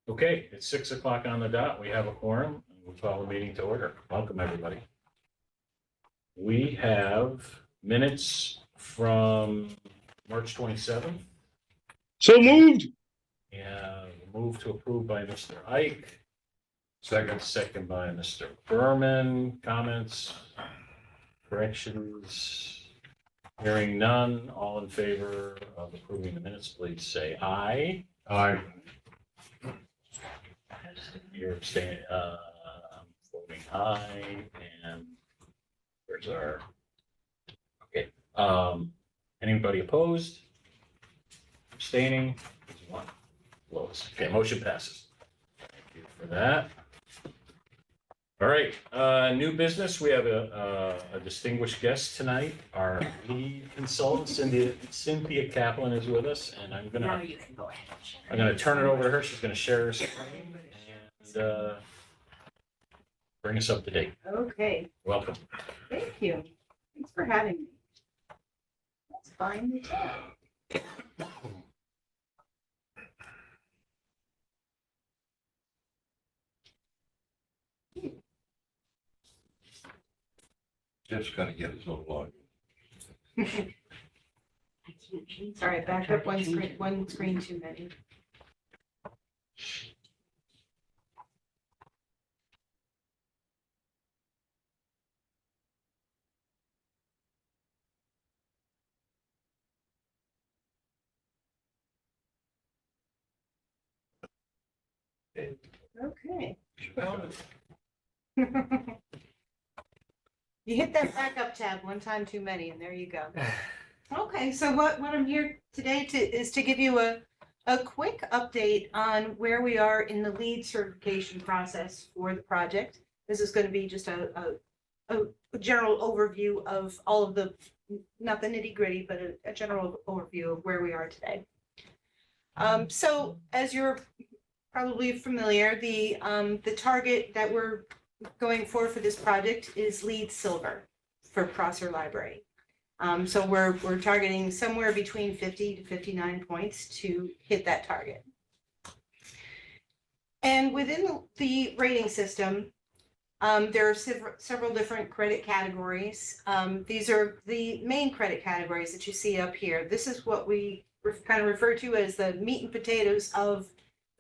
Okay, it's 6 o'clock on the dot. We have a quorum. We'll call the meeting to order. Welcome, everybody. We have minutes from March 27th. So moved. And move to approve by Mr. Ike. Second by Mr. Berman. Comments, corrections? Hearing none. All in favor of approving the minutes, please say aye. Aye. You're abstaining, I'm voting aye, and there's our, okay, anybody opposed? Abstaining? One. Lois. Okay, motion passes. Thank you for that. All right, new business. We have a distinguished guest tonight. Our lead consultant, Cynthia Kaplan, is with us, and I'm Now you can go ahead. going to turn it over to her. She's going to share her screen and bring us up to date. Okay, Welcome. thank you. Thanks for having me. Let's find the tab. Jeff's got to get his own log. I can't change. Sorry, back up one screen too many. Okay. You hit that backup tab one time too many, and there you go. Okay, so what I'm here today is to give you a quick update on where we are in the lead certification process for the project. This is going to be just a general overview of all of the, not the nitty gritty, but a general overview of where we are today. So as you're probably familiar, the target that we're going for this project is LEED Silver for Prosser Library. So we're targeting somewhere between 50 to 59 points to hit that target. And within the rating system, there are several different credit categories. These are the main credit categories that you see up here. This is what we kind of refer to as the meat and potatoes of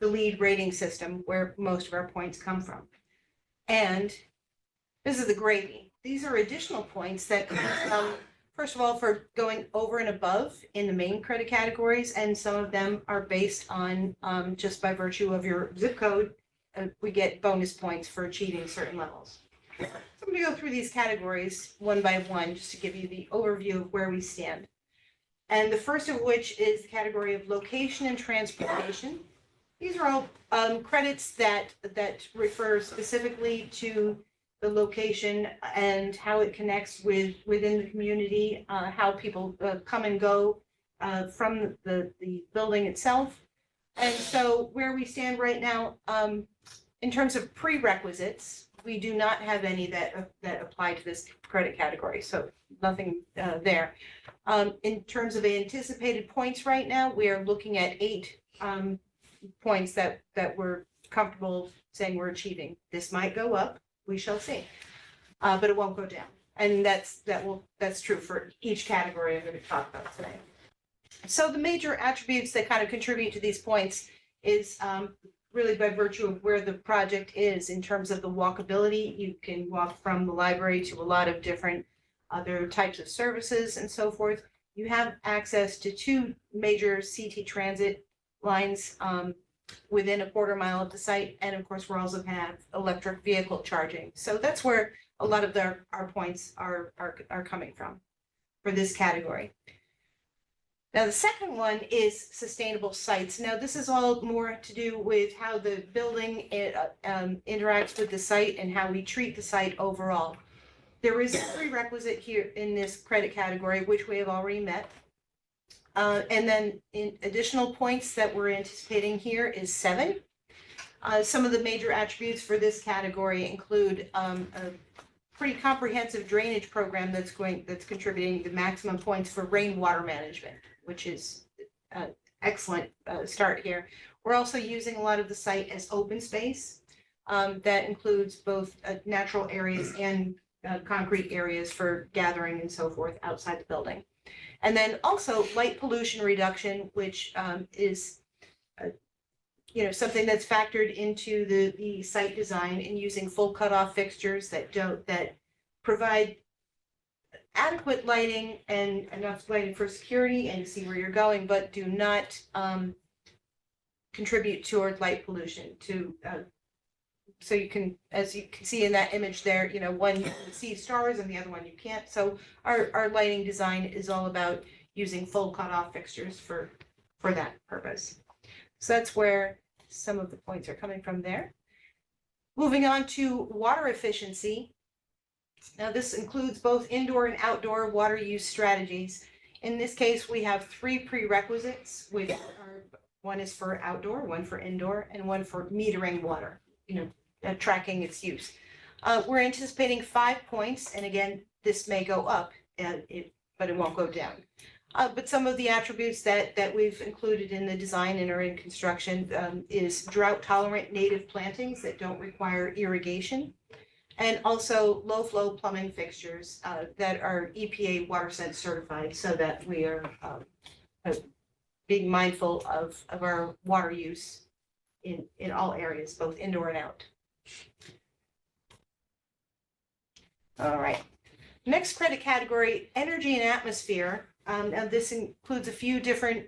the LEED rating system, where most of our points come from. And this is the gravy. These are additional points that come from, first of all, for going over and above in the main credit categories, and some of them are based on just by virtue of your zip code, we get bonus points for achieving certain levels. So I'm going to go through these categories one by one just to give you the overview of where we stand. And the first of which is the category of location and transportation. These are all credits that refer specifically to the location and how it connects within the community, how people come and go from the building itself. And so where we stand right now, in terms of prerequisites, we do not have any that apply to this credit category, so nothing there. In terms of anticipated points right now, we are looking at 8 points that we're comfortable saying we're achieving. This might go up, we shall see, but it won't go down. And that's true for each category I'm going to talk about today. So the major attributes that kind of contribute to these points is really by virtue of where the project is in terms of the walkability. You can walk from the library to a lot of different other types of services and so forth. You have access to 2 major CT transit lines within a quarter mile of the site, and of course we also have electric vehicle charging. So that's where a lot of our points are coming from for this category. Now the second one is sustainable sites. Now this is all more to do with how the building interacts with the site and how we treat the site overall. There is a prerequisite here in this credit category, which we have already met. And then in additional points that we're anticipating here is 7. Some of the major attributes for this category include a pretty comprehensive drainage program that's contributing the maximum points for rainwater management, which is excellent start here. We're also using a lot of the site as open space. That includes both natural areas and concrete areas for gathering and so forth outside the building. And then also light pollution reduction, which is something that's factored into the site design, and using full cutoff fixtures that provide adequate lighting and enough lighting for security and to see where you're going, but do not contribute toward light pollution. So you can, as you can see in that image there, one you can see stars and the other one you can't. So our lighting design is all about using full cutoff fixtures for that purpose. So that's where some of the points are coming from there. Moving on to water efficiency. Now this includes both indoor and outdoor water use strategies. In this case, we have 3 prerequisites, which are, one is for outdoor, one for indoor, and one for metering water, tracking its use. We're anticipating 5 points, and again, this may go up, but it won't go down. But some of the attributes that we've included in the design and are in construction is drought-tolerant native plantings that don't require irrigation, and also low-flow plumbing fixtures that are EPA WaterSense certified, so that we are being mindful of our water use in all areas, both indoor and out. All right. Next credit category, energy and atmosphere. And this includes a few different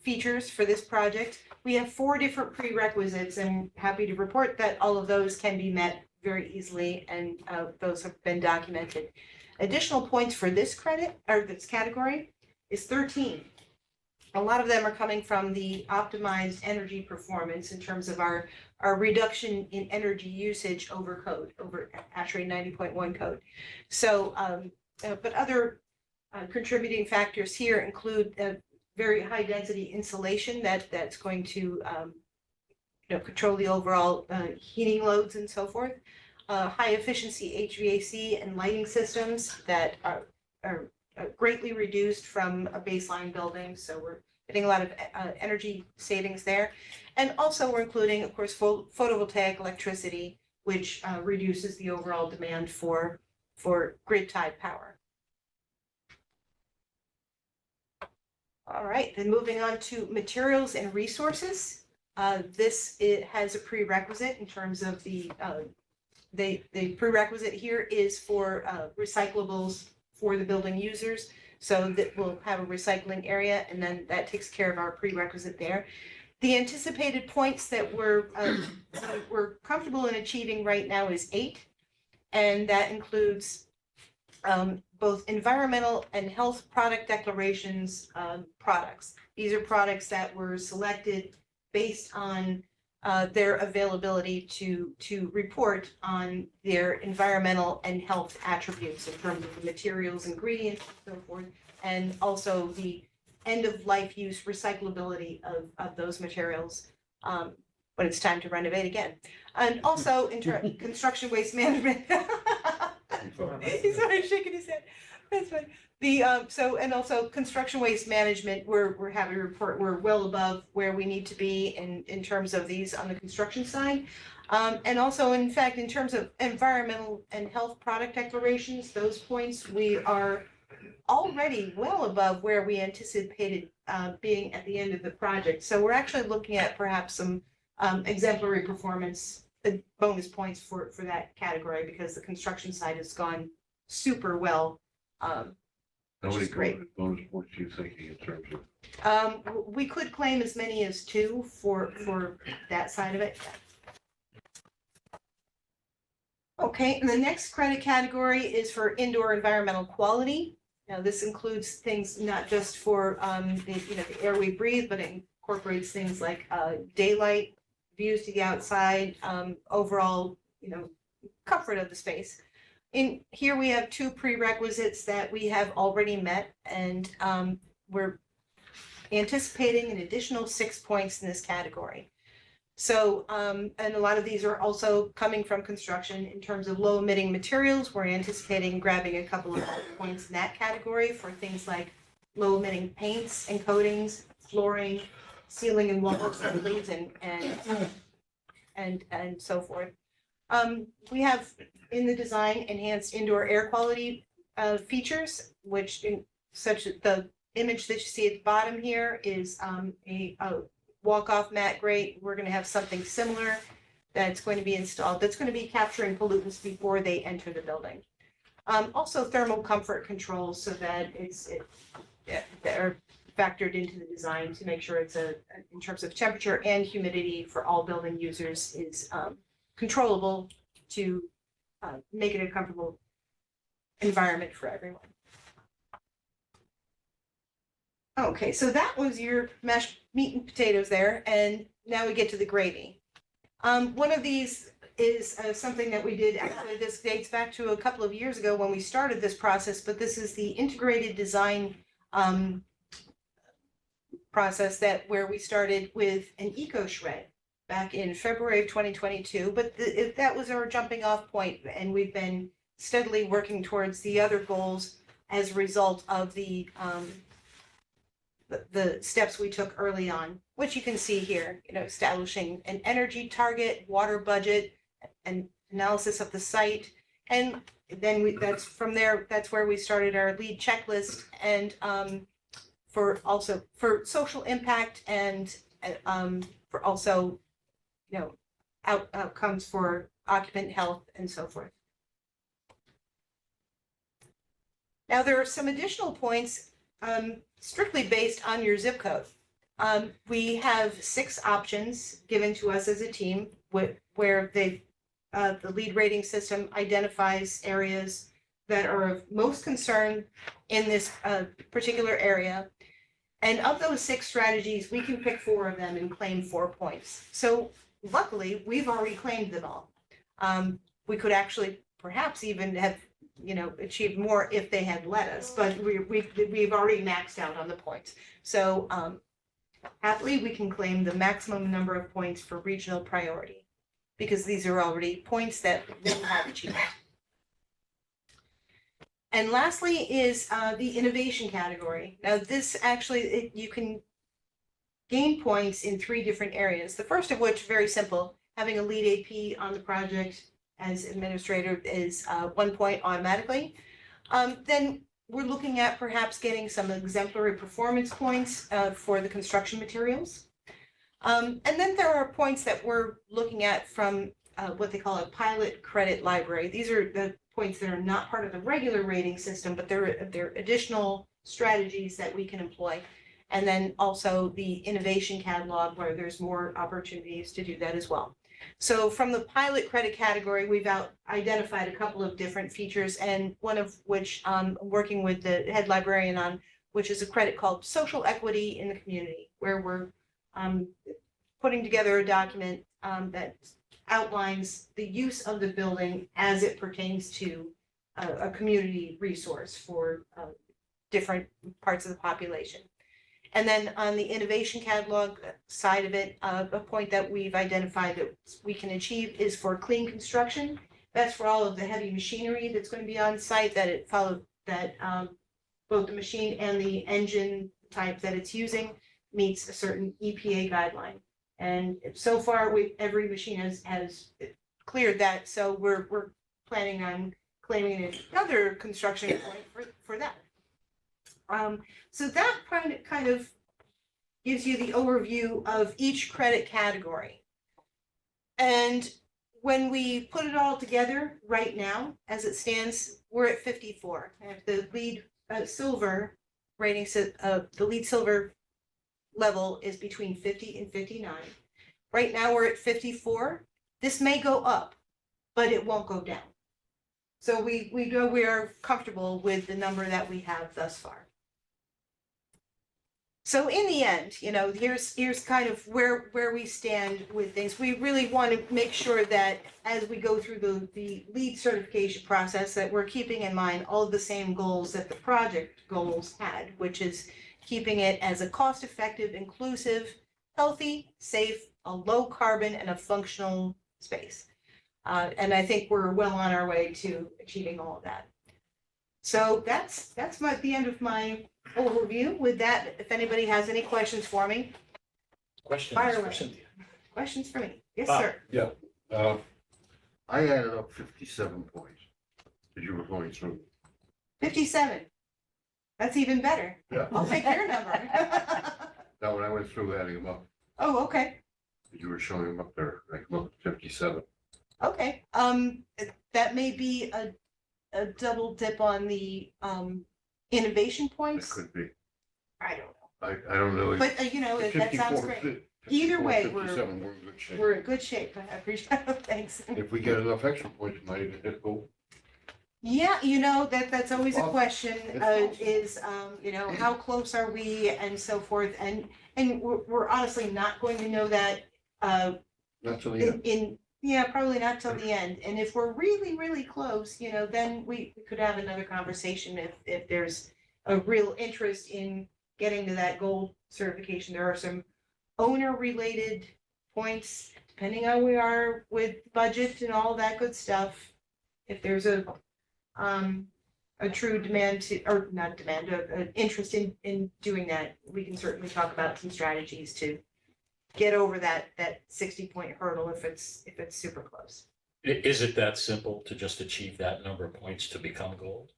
features for this project. We have 4 different prerequisites, and I'm happy to report that all of those can be met very easily, and those have been documented. Additional points for this credit, or this category, is 13. A lot of them are coming from the optimized energy performance in terms of our reduction in energy usage over code, over ASHRAE 90.1 code. So, but other contributing factors here include very high density insulation that's going to control the overall heating loads and so forth. High efficiency HVAC and lighting systems that are greatly reduced from a baseline building. So we're getting a lot of energy savings there. And also we're including, of course, photovoltaic electricity, which reduces the overall demand for grid-tied power. All right, then moving on to materials and resources. It has a prerequisite in terms of the prerequisite here is for recyclables for the building users. So that we'll have a recycling area, and then that takes care of our prerequisite there. The anticipated points that we're comfortable in achieving right now is 8, and that includes both environmental and health product declarations products. These are products that were selected based on their availability to report on their environmental and health attributes in terms of the materials, ingredients, and so forth, and also the end-of-life use recyclability of those materials when it's time to renovate again. And also construction waste management. He's already shaking his head. That's fine. And also construction waste management, we're happy to report we're well above where we need to be in terms of these on the construction side. And also, in fact, in terms of environmental and health product declarations, those points, we are already well above where we anticipated being at the end of the project. So we're actually looking at perhaps some exemplary performance bonus points for that category, because the construction side has gone super well. Which is great. Bonus points you thinking in terms of? We could claim as many as 2 for that side of it. Okay, and the next credit category is for indoor environmental quality. Now, this includes things not just for the air we breathe, but it incorporates things like daylight, views to the outside, overall, comfort of the space. In here, we have 2 prerequisites that we have already met, and we're anticipating an additional 6 points in this category. So, and a lot of these are also coming from construction. In terms of low emitting materials, we're anticipating grabbing a couple of points in that category for things like low emitting paints and coatings, flooring, ceiling and wall assemblies and so forth. We have in the design enhanced indoor air quality features, which such as the image that you see at the bottom here is a walk-off mat grate. We're going to have something similar that's going to be installed, that's going to be capturing pollutants before they enter the building. Also thermal comfort controls so that that are factored into the design to make sure it's in terms of temperature and humidity for all building users is controllable to make it a comfortable environment for everyone. Okay, so that was your mashed meat and potatoes there, and now we get to the gravy. One of these is something that we did, actually this dates back to a couple of years ago when we started this process, but this is the integrated design process where we started with an eco shred back in February of 2022, but that was our jumping off point, and we've been steadily working towards the other goals as a result of the steps we took early on, which you can see here, establishing an energy target, water budget, and analysis of the site. And then that's from there, that's where we started our lead checklist and for social impact and for also, outcomes for occupant health and so forth. Now, there are some additional points strictly based on your zip code. We have 6 options given to us as a team where the lead rating system identifies areas that are of most concern in this particular area. And of those 6 strategies, we can pick 4 of them and claim 4 points. So luckily, we've already claimed them all. We could actually perhaps even have achieved more if they had let us, but we've already maxed out on the points. So happily, we can claim the maximum number of points for regional priority because these are already points that we have achieved. And lastly is the innovation category. Now this actually, you can gain points in 3 different areas. The first of which, very simple, having a lead AP on the project as administrator is 1 point automatically. Then we're looking at perhaps getting some exemplary performance points for the construction materials. And then there are points that we're looking at from what they call a pilot credit library. These are the points that are not part of the regular rating system, but they're additional strategies that we can employ. And then also the innovation catalog where there's more opportunities to do that as well. So from the pilot credit category, we've identified a couple of different features, and one of which I'm working with the head librarian on, which is a credit called Social Equity in the Community, where we're putting together a document that outlines the use of the building as it pertains to a community resource for different parts of the population. And then on the innovation catalog side of it, a point that we've identified that we can achieve is for clean construction. That's for all of the heavy machinery that's going to be on site, that it follows that both the machine and the engine type that it's using meets a certain EPA guideline. And so far, every machine has cleared that. So we're planning on claiming another construction point for that. So that kind of gives you the overview of each credit category. And when we put it all together right now, as it stands, we're at 54. And if the lead silver rating, the lead silver level is between 50 and 59. Right now we're at 54. This may go up, but it won't go down. So we are comfortable with the number that we have thus far. So in the end, here's kind of where we stand with things. We really want to make sure that as we go through the lead certification process, that we're keeping in mind all of the same goals that the project goals had, which is keeping it as a cost-effective, inclusive, healthy, safe, a low carbon, and a functional space. And I think we're well on our way to achieving all of that. So that's the end of my overview. With that, if anybody has any questions for me, Questions Fire for away. Cynthia? questions for me? Yes, Bob. sir. I added up 57 points as you were going through. 57. That's even better. Yeah. I'll take your number. Now, when I went through adding them up, Oh, okay. you were showing them up there, I come up with 57. Okay. That may be a double dip on the innovation It points. could be. I don't know. I don't know. But you know, that sounds 54, great. 54, Either way, 57, we're in good shape. We're in good shape. I appreciate it. Thanks. If we get enough extra points, we might even hit goal. Yeah, you know, that's always a Well, question, it's possible. is, you know, how close are we and so forth, and we're honestly not going to know that, Not till the end. yeah, probably not till the end, and if we're really, really close, you know, then we could have another conversation if there's a real interest in getting to that gold certification. There are some owner-related points, depending on where we are with budget and all that good stuff. If there's a true demand to, or not demand, an interest in doing that, we can certainly talk about some strategies to get over that 60-point hurdle if it's super close. Is it that simple to just achieve that number of points to become gold?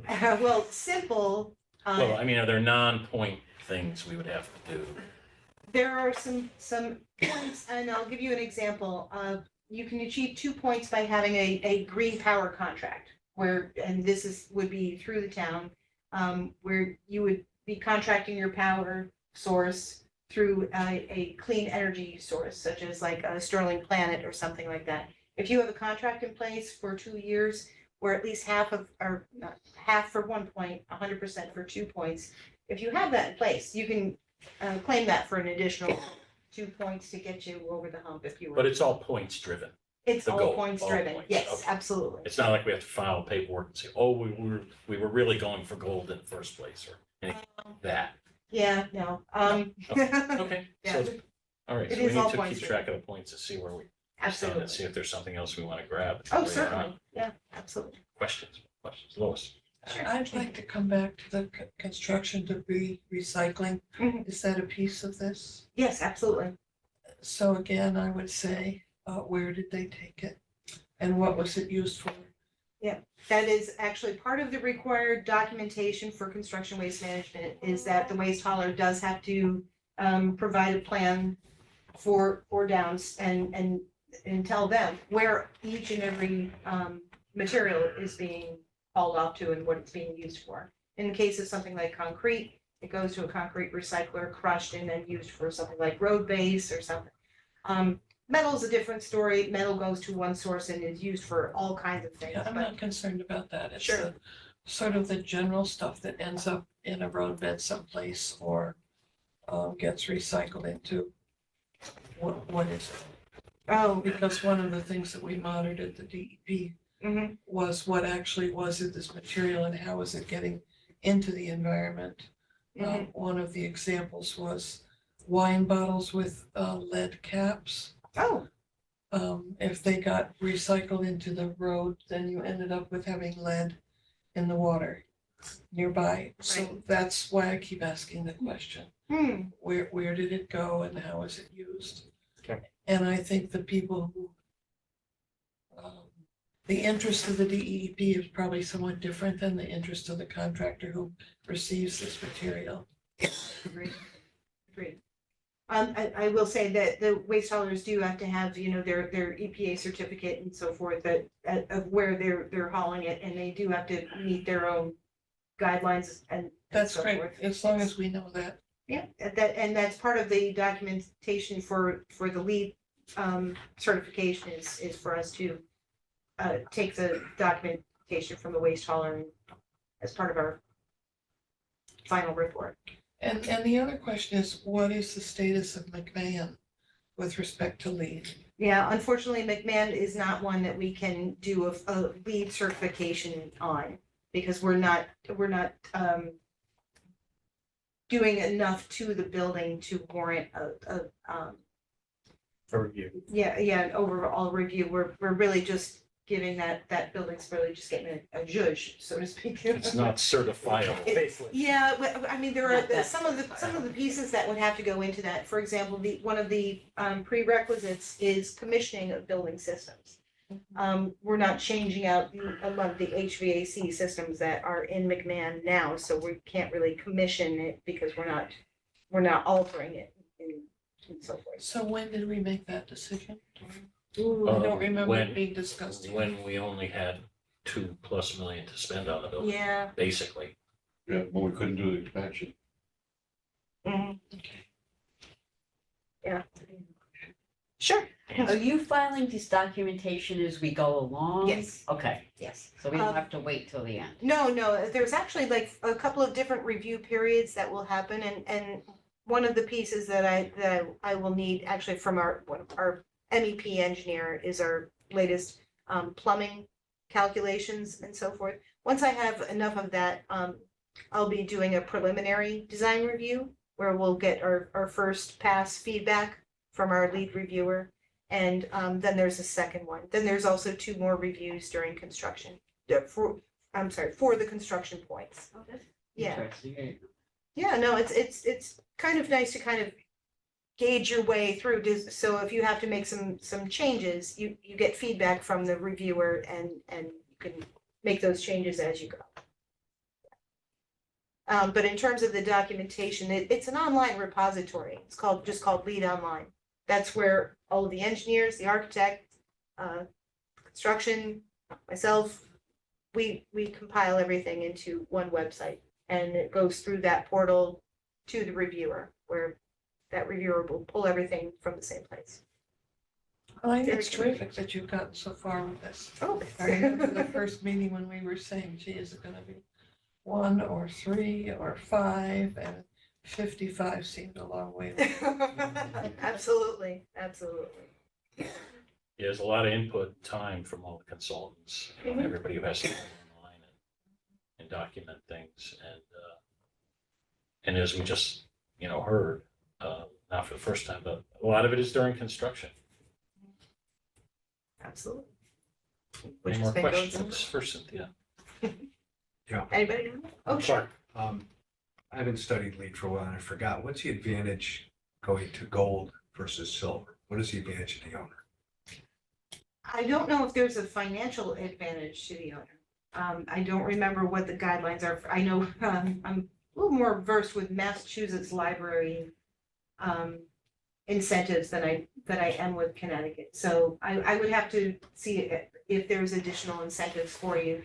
Well, simple. Well, I mean, are there non-point things we would have to do? There are some points, and I'll give you an example. You can achieve 2 points by having a green power contract where, and this would be through the town, where you would be contracting your power source through a clean energy source, such as like a Sterling Planet or something like that. If you have a contract in place for 2 years, where at least half of, or not half for 1 point, 100% for 2 points, if you have that in place, you can claim that for an additional 2 points to get you over the hump if you were. But it's all points driven. It's the all goal, points all driven. points, Yes, okay. absolutely. It's not like we have to file paperwork and say, oh, we were really going for gold in the first place or anything like that. Yeah, no. Okay, Yeah. so, all right, It so we is all need to points keep track of the points to see where we stand Absolutely. and see if there's something else we want to grab. Oh, later on. certainly. Yeah, absolutely. Questions, Lois? Sure. I'd like to come back to the construction debris recycling. Mhm. Is that a piece of this? Yes, absolutely. So again, I would say, where did they take it? And what was it used for? That is actually part of the required documentation for construction waste management is that the waste hauler does have to provide a plan for downs and tell them where each and every material is being hauled off to and what it's being used for. In the case of something like concrete, it goes to a concrete recycler, crushed and then used for something like road base or something. Metal is a different story. Metal goes to one source and is used for all kinds of things. Yeah, I'm but- not concerned about that. It's Sure. the sort of the general stuff that ends up in a roadbed someplace or gets recycled into. What is it? Oh, Because one of the things that we monitored at the DEP mhm. was what actually was it this material and how is it getting into the environment? One of the examples was wine bottles with lead caps. Oh, If they got recycled into the road, then you ended up with having lead in the water nearby. So Right. that's why I keep asking the question, hmm. where did it go and how is it used? Okay. And I think the people who, the interest of the DEP is probably somewhat different than the interest of the contractor who receives this material. Agreed. Agreed. I will say that the waste haulers do have to have, you know, their EPA certificate and so forth that of where they're hauling it, and they do have to meet their own guidelines and That's so great, forth. as long as we know that. Yeah, that's part of the documentation for the LEED certification is for us to take the documentation from the waste hauler as part of our final report. And the other question is, what is the status of McMahon with respect to lead? Yeah, unfortunately, McMahon is not one that we can do a LEED certification on because we're not doing enough to the building to warrant For review. an overall review. We're really just giving that building's really just getting a zhuzh, so to speak. It's not certifiable. Yeah, I mean, there are Not that some of the pieces that would have to go into that. For example, one of the prerequisites is commissioning of building systems. We're not changing out among the HVAC systems that are in McMahon now, so we can't really commission it because we're not altering it and so forth. So when did we make that decision? Ooh, I Uh, don't remember when- it being discussed. here. When we only had 2+ million to spend on the building, yeah. basically. Yeah, but we couldn't do the expansion. Mhm. Okay. Yeah. Sure. Are you filing this documentation as we go along? Yes. Okay, Yes. so we don't have to wait till the end. No, there's actually like a couple of different review periods that will happen, and one of the pieces that I will need actually from our MEP engineer is our latest plumbing calculations and so forth. Once I have enough of that, I'll be doing a preliminary design review where we'll get our first pass feedback from our lead reviewer. And then there's a second one. Then there's also 2 more reviews during construction, for the construction points. Oh, that's Yeah. interesting. Yeah, no, it's kind of nice to kind of gauge your way through. So if you have to make some changes, you get feedback from the reviewer and you can make those changes as you go. But in terms of the documentation, it's an online repository. It's just called Lead Online. That's where all of the engineers, the architect, construction, myself, we compile everything into one website. And it goes through that portal to the reviewer, where that reviewer will pull everything from the same place. Well, I think Very it's terrific that you've gotten so far with this. Oh. I remember the first meeting when we were saying, gee, is it gonna be 1 or 3 or 5? And 55 seemed a long way. Absolutely. Yeah, there's a lot of input time from all the consultants, Mhm. everybody who has to go online and document things. And as we just, heard, not for the first time, but a lot of it is during construction. Absolutely. Any Which more has been going questions super. for Cynthia? Anybody know? Oh, sure. I haven't studied lead for a while and I forgot. What's the advantage going to gold versus silver? What is the advantage to the owner? I don't know if there's a financial advantage to the owner. I don't remember what the guidelines are. I know I'm a little more versed with Massachusetts library incentives than I am with Connecticut. So I would have to see if there's additional incentives for you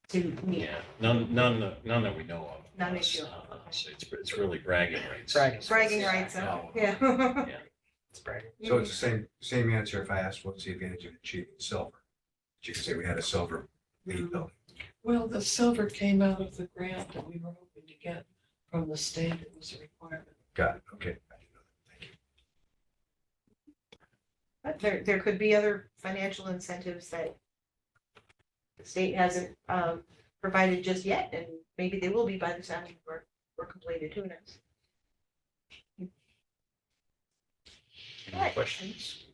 to meet. Yeah, none that we know of. None that you know of. So it's really bragging rights. Bragging rights, Oh. yeah. It's bragging. So it's the same answer if I asked what's the advantage of achieving silver? You could say we had a silver lead building. Well, the silver came out of the grant that we were hoping to get from the state. It was a requirement. Got it. Okay. I didn't know that. Thank you. But there could be other financial incentives that the state hasn't provided just yet, and maybe they will be by the time we're completed. Who knows? Any Right. questions?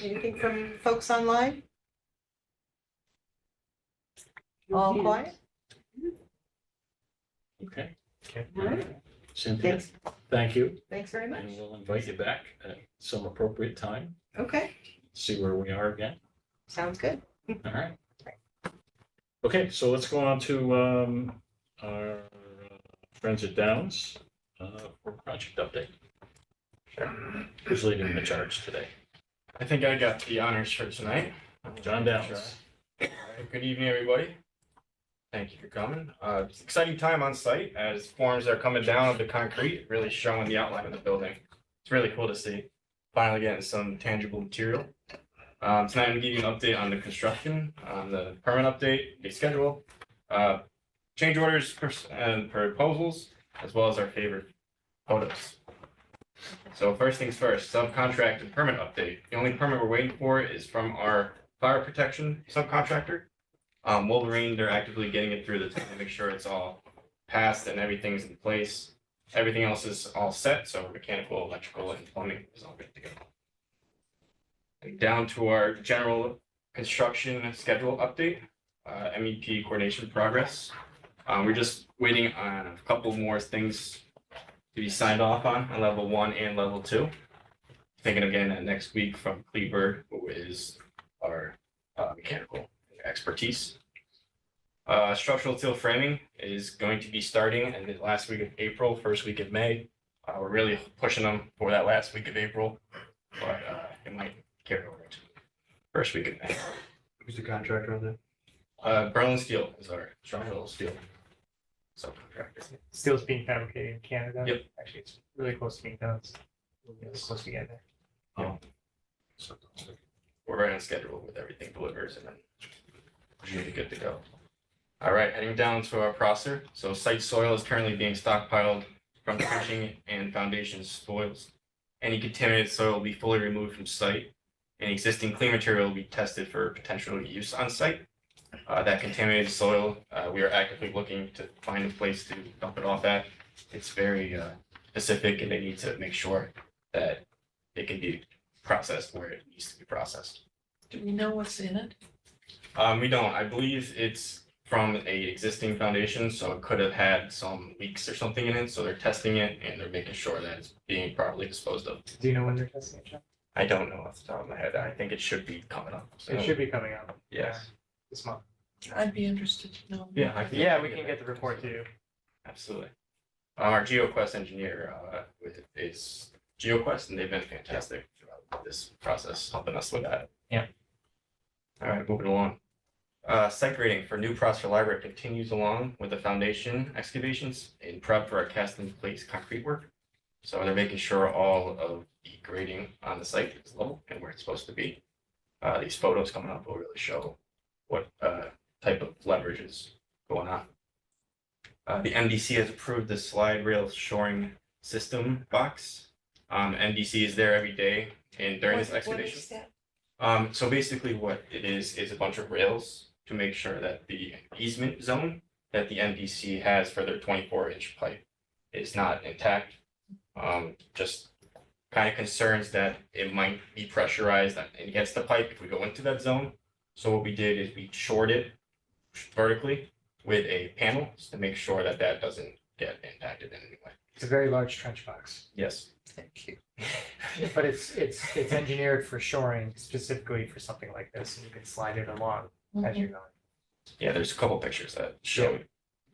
Anything from folks online? All quiet? Okay. All right. Cynthia, Thanks. thank you, Thanks very much. and we'll invite you back at some appropriate time, Okay, see where we are again. sounds good. All right. Okay, so let's go on to our friends at Downs for project update. Who's leading the charge today? I think I got the honors for tonight. John Downs. All right, good evening, everybody. Thank you for coming. It's an exciting time on site as forms are coming down of the concrete, really showing the outline of the building. It's really cool to see. Finally getting some tangible material. Tonight I'm gonna give you an update on the construction, on the permit update, the schedule, change orders and proposals, as well as our favorite photos. So first things first, subcontract and permit update. The only permit we're waiting for is from our fire protection subcontractor. Wolverine, they're actively getting it through the town to make sure it's all passed and everything's in place. Everything else is all set, so mechanical, electrical, and plumbing is all good to go. And down to our general construction schedule update, MEP coordination progress. We're just waiting on a couple more things to be signed off on level 1 and level 2. Thinking again that next week from Cleaver, who is our mechanical expertise. Structural steel framing is going to be starting in the last week of April, first week of May. We're really pushing them for that last week of April, but it might carry over to first week of May. Who's the contractor on that? Berlin Steel is our structural steel subcontractor. Steel's being fabricated in Canada. Yep. Actually, it's really close to being done. It's close to getting there. We're right on schedule with everything delivers and then we should be good to go. All right, heading down to our processor. So site soil is currently being stockpiled from trenching and foundation spoils. Any contaminated soil will be fully removed from site. Any existing clean material will be tested for potential use on site. That contaminated soil, we are actively looking to find a place to dump it off at. It's very specific and they need to make sure that it can be processed where it needs to be processed. Do we know what's in it? We don't. I believe it's from a existing foundation, so it could have had some leaks or something in it. So they're testing it and they're making sure that it's being properly disposed of. Do you know when they're testing it, John? I don't know off the top of my head. I think it should be coming up. So, It should be coming out yes. this month. I'd be interested to know. Yeah, Yeah, we can get the report to you. Absolutely. Our GeoQuest engineer is GeoQuest, and they've been fantastic throughout this process, helping us with that. Yeah. All right, moving along. Site grading for new processor library continues along with the foundation excavations in prep for our cast in place concrete work. So they're making sure all of the grading on the site is level and where it's supposed to be. These photos coming up will really show what type of leverage is going on. The MDC has approved the slide rail shoring system box. MDC is there every day and during this excavation. What is that? So basically what it is a bunch of rails to make sure that the easement zone that the MDC has for their 24-inch pipe is not intact. Just kind of concerns that it might be pressurized against the pipe if we go into that zone. So what we did is we shored it vertically with a panel to make sure that that doesn't get impacted in any way. It's a very large trench box, Yes. Thank you. but it's engineered for shoring specifically for something like this, and you can slide it along as you're going. Yeah, there's a couple pictures that show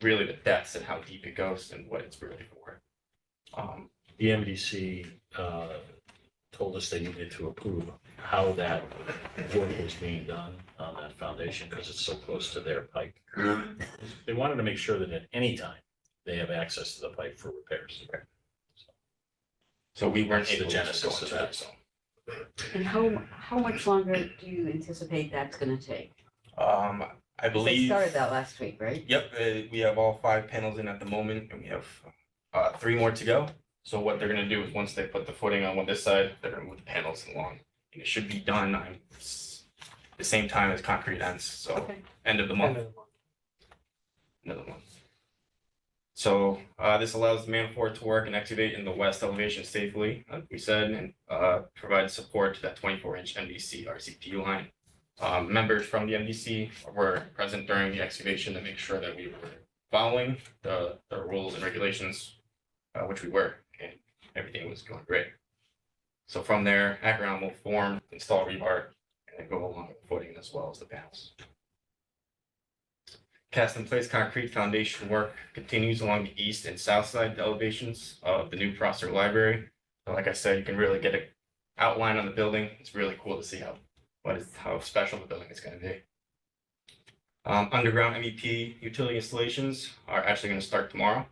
really the depths and how deep it goes and what it's really for. The MDC told us they needed to approve how that work was being done on that foundation because it's so close to their pipe. They wanted to make sure that at any time they have access to the pipe for repairs. So we weren't That's the able to genesis go of into that. that zone. And how much longer do you anticipate that's gonna take? I They believe. started that last week, right? Yep, we have all 5 panels in at the moment and we have 3 more to go. So what they're gonna do is once they put the footing on this side, they're gonna move the panels along. And it should be done on the same time as concrete ends, so Okay. end of the End month. of the month. Another one. So this allows the manifold to work and excavate in the west elevation safely, like we said, and provide support to that 24-inch MDC RCP line. Members from the MDC were present during the excavation to make sure that we were following the rules and regulations, which we were, and everything was going great. So from there, Acheron will form, install rebar, and then go along with the footing as well as the panels. Cast in place concrete foundation work continues along the east and south side elevations of the new processor library. So like I said, you can really get an outline on the building. It's really cool to see how special the building is going to be. Underground MEP utility installations are actually going to start tomorrow.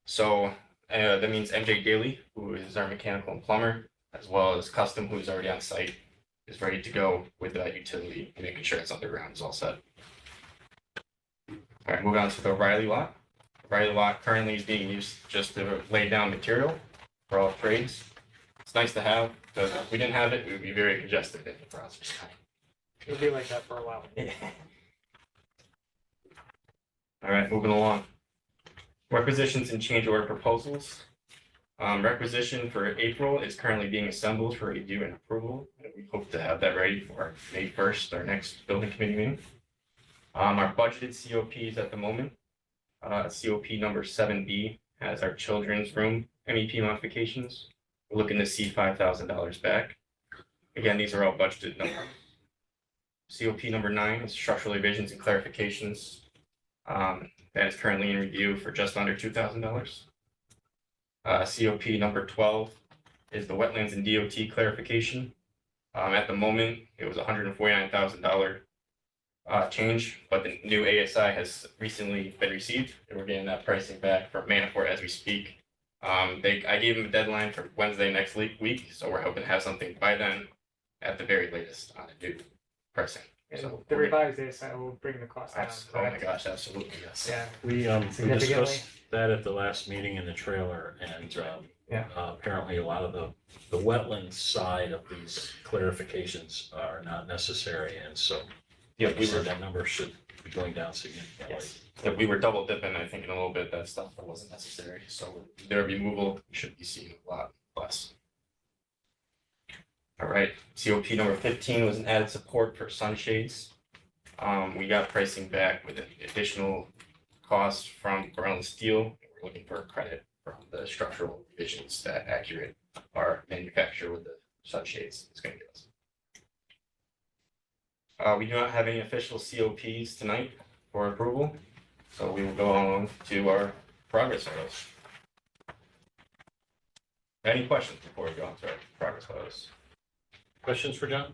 So that means MJ Daly, who is our mechanical and plumber, as well as Custom, who is already on site, is ready to go with that utility and making sure it's underground is all set. All right, moving on to the Riley lot. The Riley lot currently is being used just to lay down material for all trades. It's nice to have, because if we didn't have it, we would be very congested in the process. It'll be like that for a while. All right, moving along. Requisitions and change order proposals. Requisition for April is currently being assembled for review and approval. And we hope to have that ready for our May 1st, our next building committee meeting. Our budgeted COPs at the moment, COP number 7B has our children's room MEP modifications. We're looking to see $5,000 back. Again, these are all budgeted numbers. COP number 9 is structural revisions and clarifications. That is currently in review for just under $2,000. COP number 12 is the wetlands and DOT clarification. At the moment, it was $149,000 change, but the new ASI has recently been received, and we're getting that pricing back from Manafort as we speak. I gave them a deadline for Wednesday next week, so we're hoping to have something by then, at the very latest, on the new pricing. And So the revised ASI will bring the cost down. Oh my gosh, absolutely, yes. Yeah, We Significantly. discussed that at the last meeting in the trailer, and Yeah. apparently a lot of the wetland side of these clarifications are not necessary, and so Yeah, like you said, that number should be going down significantly. Yes. Yeah, we were double dipping, I think, in a little bit, that stuff that wasn't necessary, so their removal, we should be seeing a lot less. All right, COP number 15 was an added support for sunshades. We got pricing back with an additional cost from Berlin Steel. We're looking for a credit from the structural revisions that Accurate, our manufacturer with the sunshades, is gonna give us. We do not have any official COPs tonight for approval, so we will go on to our progress photos. Any questions before we go on to our progress photos? Questions for John?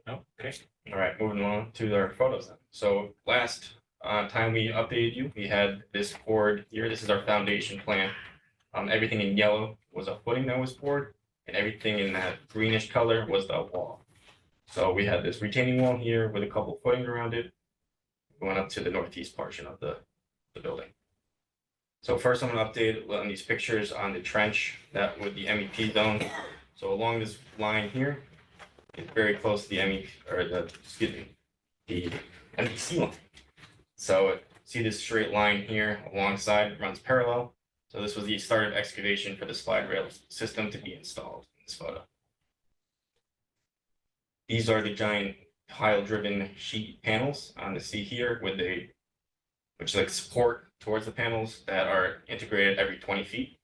No, okay. All right, moving on to our photos then. So last time we updated you, we had this poured here. This is our foundation plan. Everything in yellow was a footing that was poured, and everything in that greenish color was the wall. So we had this retaining wall here with a couple footings around it, going up to the northeast portion of the building. So first, I'm going to update on these pictures on the trench that with the MEP zone. So along this line here, it's very close to the the MDC line. So see this straight line here alongside runs parallel. So this was the start of excavation for the slide rail system to be installed in this photo. These are the giant pile-driven sheet panels on the C here with which like support towards the panels that are integrated every 20 feet.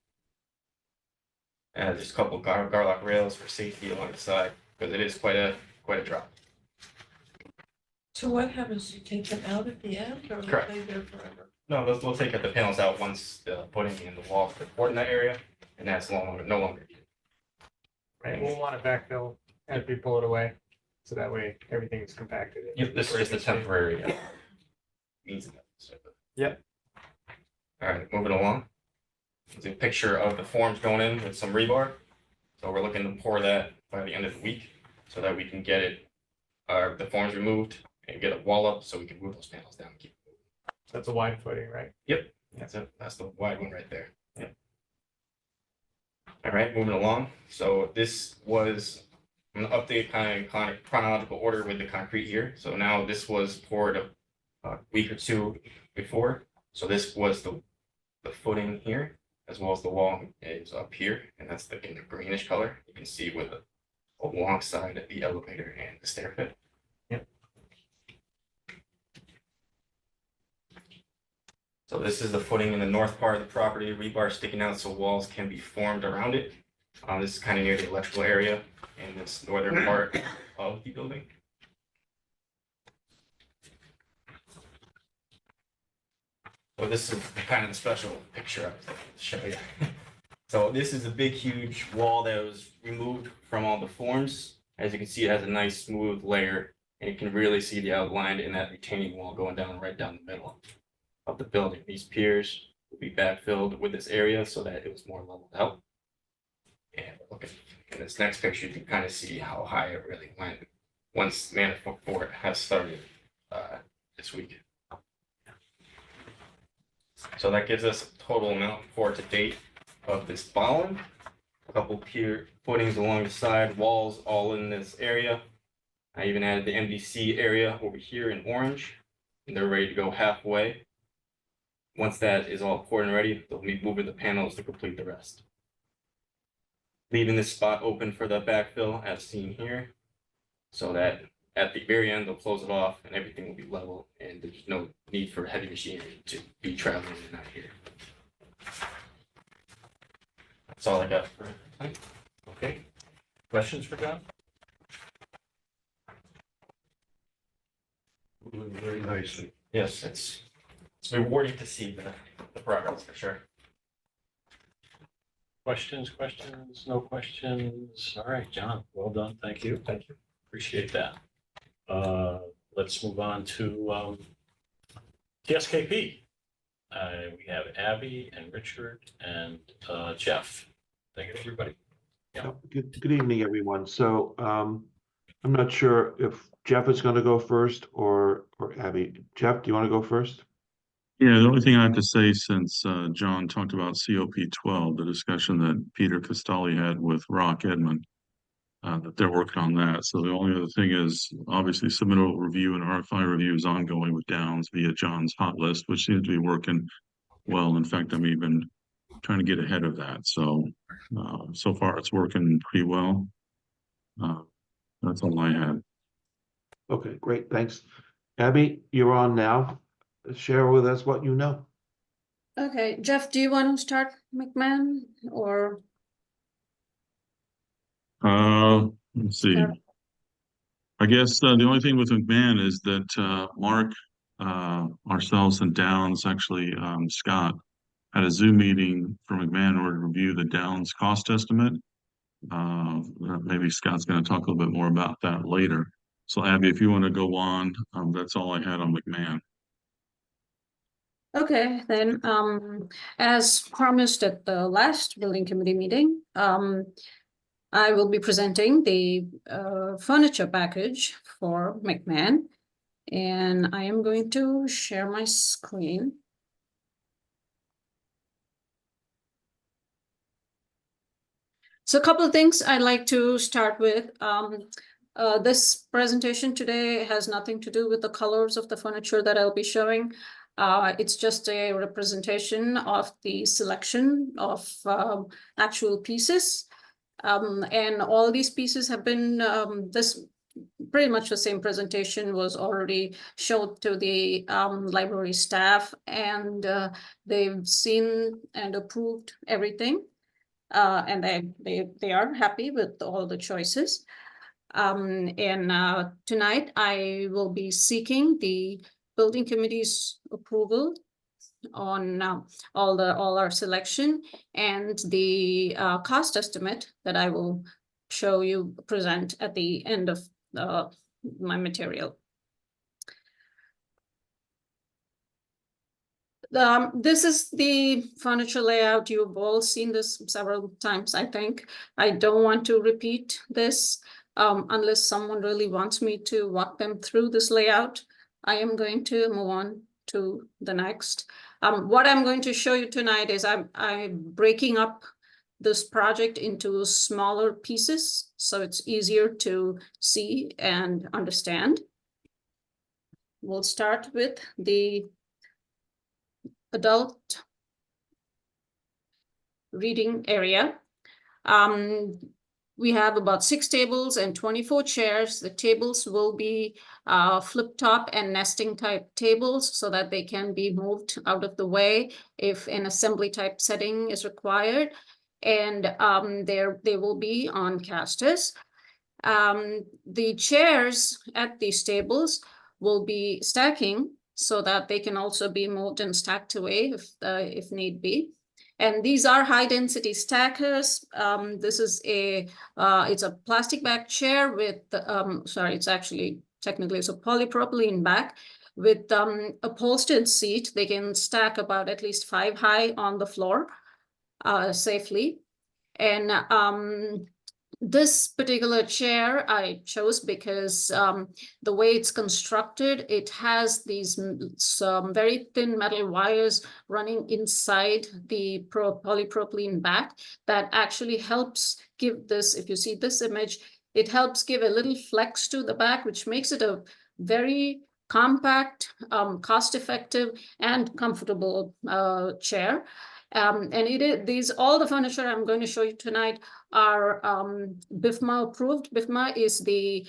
And there's a couple garlock rails for safety along the side because it is quite a drop. So what happens? You take them out at the end or Correct. are they there forever? No, we'll take the panels out once the footing and the walls are poured in that area, and that's no longer needed. right, we'll want to backfill as we pull it away, so that way everything is compacted. Yep, this is the temporary means of that. Yep. All right, moving along. It's a picture of the forms going in with some rebar. So we're looking to pour that by the end of the week so that we can get it, the forms removed and get a wall up so we can move those panels down and keep it moving. That's a wide footing, right? That's it. That's the wide one right there. Yep. All right, moving along. So this was an update kind of chronological order with the concrete here. So now this was poured a week or two before. So this was the footing here, as well as the wall is up here, and that's in the greenish color. You can see with alongside the elevator and the stair pit. Yep. So this is the footing in the north part of the property, rebar sticking out so walls can be formed around it. This is kind of near the electrical area in this northern part of the building. So this is kind of the special picture I was looking to show you. So this is a big, huge wall that was removed from all the forms. As you can see, it has a nice smooth layer, and you can really see the outline in that retaining wall going down right down the middle of the building. These piers will be backfilled with this area so that it was more leveled out. And looking in this next picture, you can kind of see how high it really went once Manafort has started this week. So that gives us a total amount poured to date of this bollards, a couple pier footings along the side, walls all in this area. I even added the MDC area over here in orange, and they're ready to go halfway. Once that is all poured and ready, they'll be moving the panels to complete the rest. Leaving this spot open for the backfill as seen here, so that at the very end, they'll close it off and everything will be level and there's no need for heavy machinery to be traveling in and out here. That's all I got for tonight. Okay. Questions for John? Moving very nicely. Yes, it's rewarding to see the progress for sure. Questions, no questions? All right, John, well done. Thank you. Thank you. Appreciate that. Let's move on to TSKP. We have Abby and Richard and Jeff. Thank you, everybody. Yeah. Good evening, everyone. So I'm not sure if Jeff is going to go first or Abby. Jeff, do you want to go first? Yeah, the only thing I have to say, since John talked about COP 12, the discussion that Peter Costali had with Rock Edmond, that they're working on that. So the only other thing is obviously submittal review and RFI review is ongoing with Downs via John's hot list, which seems to be working well. In fact, I'm even trying to get ahead of that. So so far it's working pretty well. That's all I had. Okay, great. Thanks. Abby, you're on now. Share with us what you know. Okay, Jeff, do you want to start, McMahon, or? Let's see. Start? I guess the only thing with McMahon is that Mark, ourselves, and Downs, actually Scott, had a Zoom meeting for McMahon in order to review the Downs cost estimate. Maybe Scott's going to talk a little bit more about that later. So Abby, if you want to go on, that's all I had on McMahon. Okay, then, as promised at the last building committee meeting, I will be presenting the furniture package for McMahon, and I am going to share my screen. So a couple of things I'd like to start with. This presentation today has nothing to do with the colors of the furniture that I'll be showing. It's just a representation of the selection of actual pieces. And all these pieces have been, pretty much the same presentation was already shown to the library staff, and they've seen and approved everything. And they are happy with all the choices. And tonight I will be seeking the building committee's approval on all our selection and the cost estimate that I will present at the end of my material. This is the furniture layout. You've all seen this several times, I think. I don't want to repeat this unless someone really wants me to walk them through this layout. I am going to move on to the next. What I'm going to show you tonight is I'm breaking up this project into smaller pieces, so it's easier to see and understand. We'll start with the adult reading area. We have about 6 tables and 24 chairs. The tables will be flip top and nesting type tables so that they can be moved out of the way if an assembly type setting is required. And they will be on casters. The chairs at these tables will be stacking so that they can also be moved and stacked away if need be. And these are high density stackers. This is it's a plastic back chair with, it's actually technically it's a polypropylene back with upholstered seat. They can stack about at least 5 high on the floor safely. And this particular chair I chose because the way it's constructed, it has these some very thin metal wires running inside the polypropylene back that actually helps give this, if you see this image, it helps give a little flex to the back, which makes it a very compact, cost-effective, and comfortable chair. And these all the furniture I'm going to show you tonight are BIFMA approved. BIFMA is the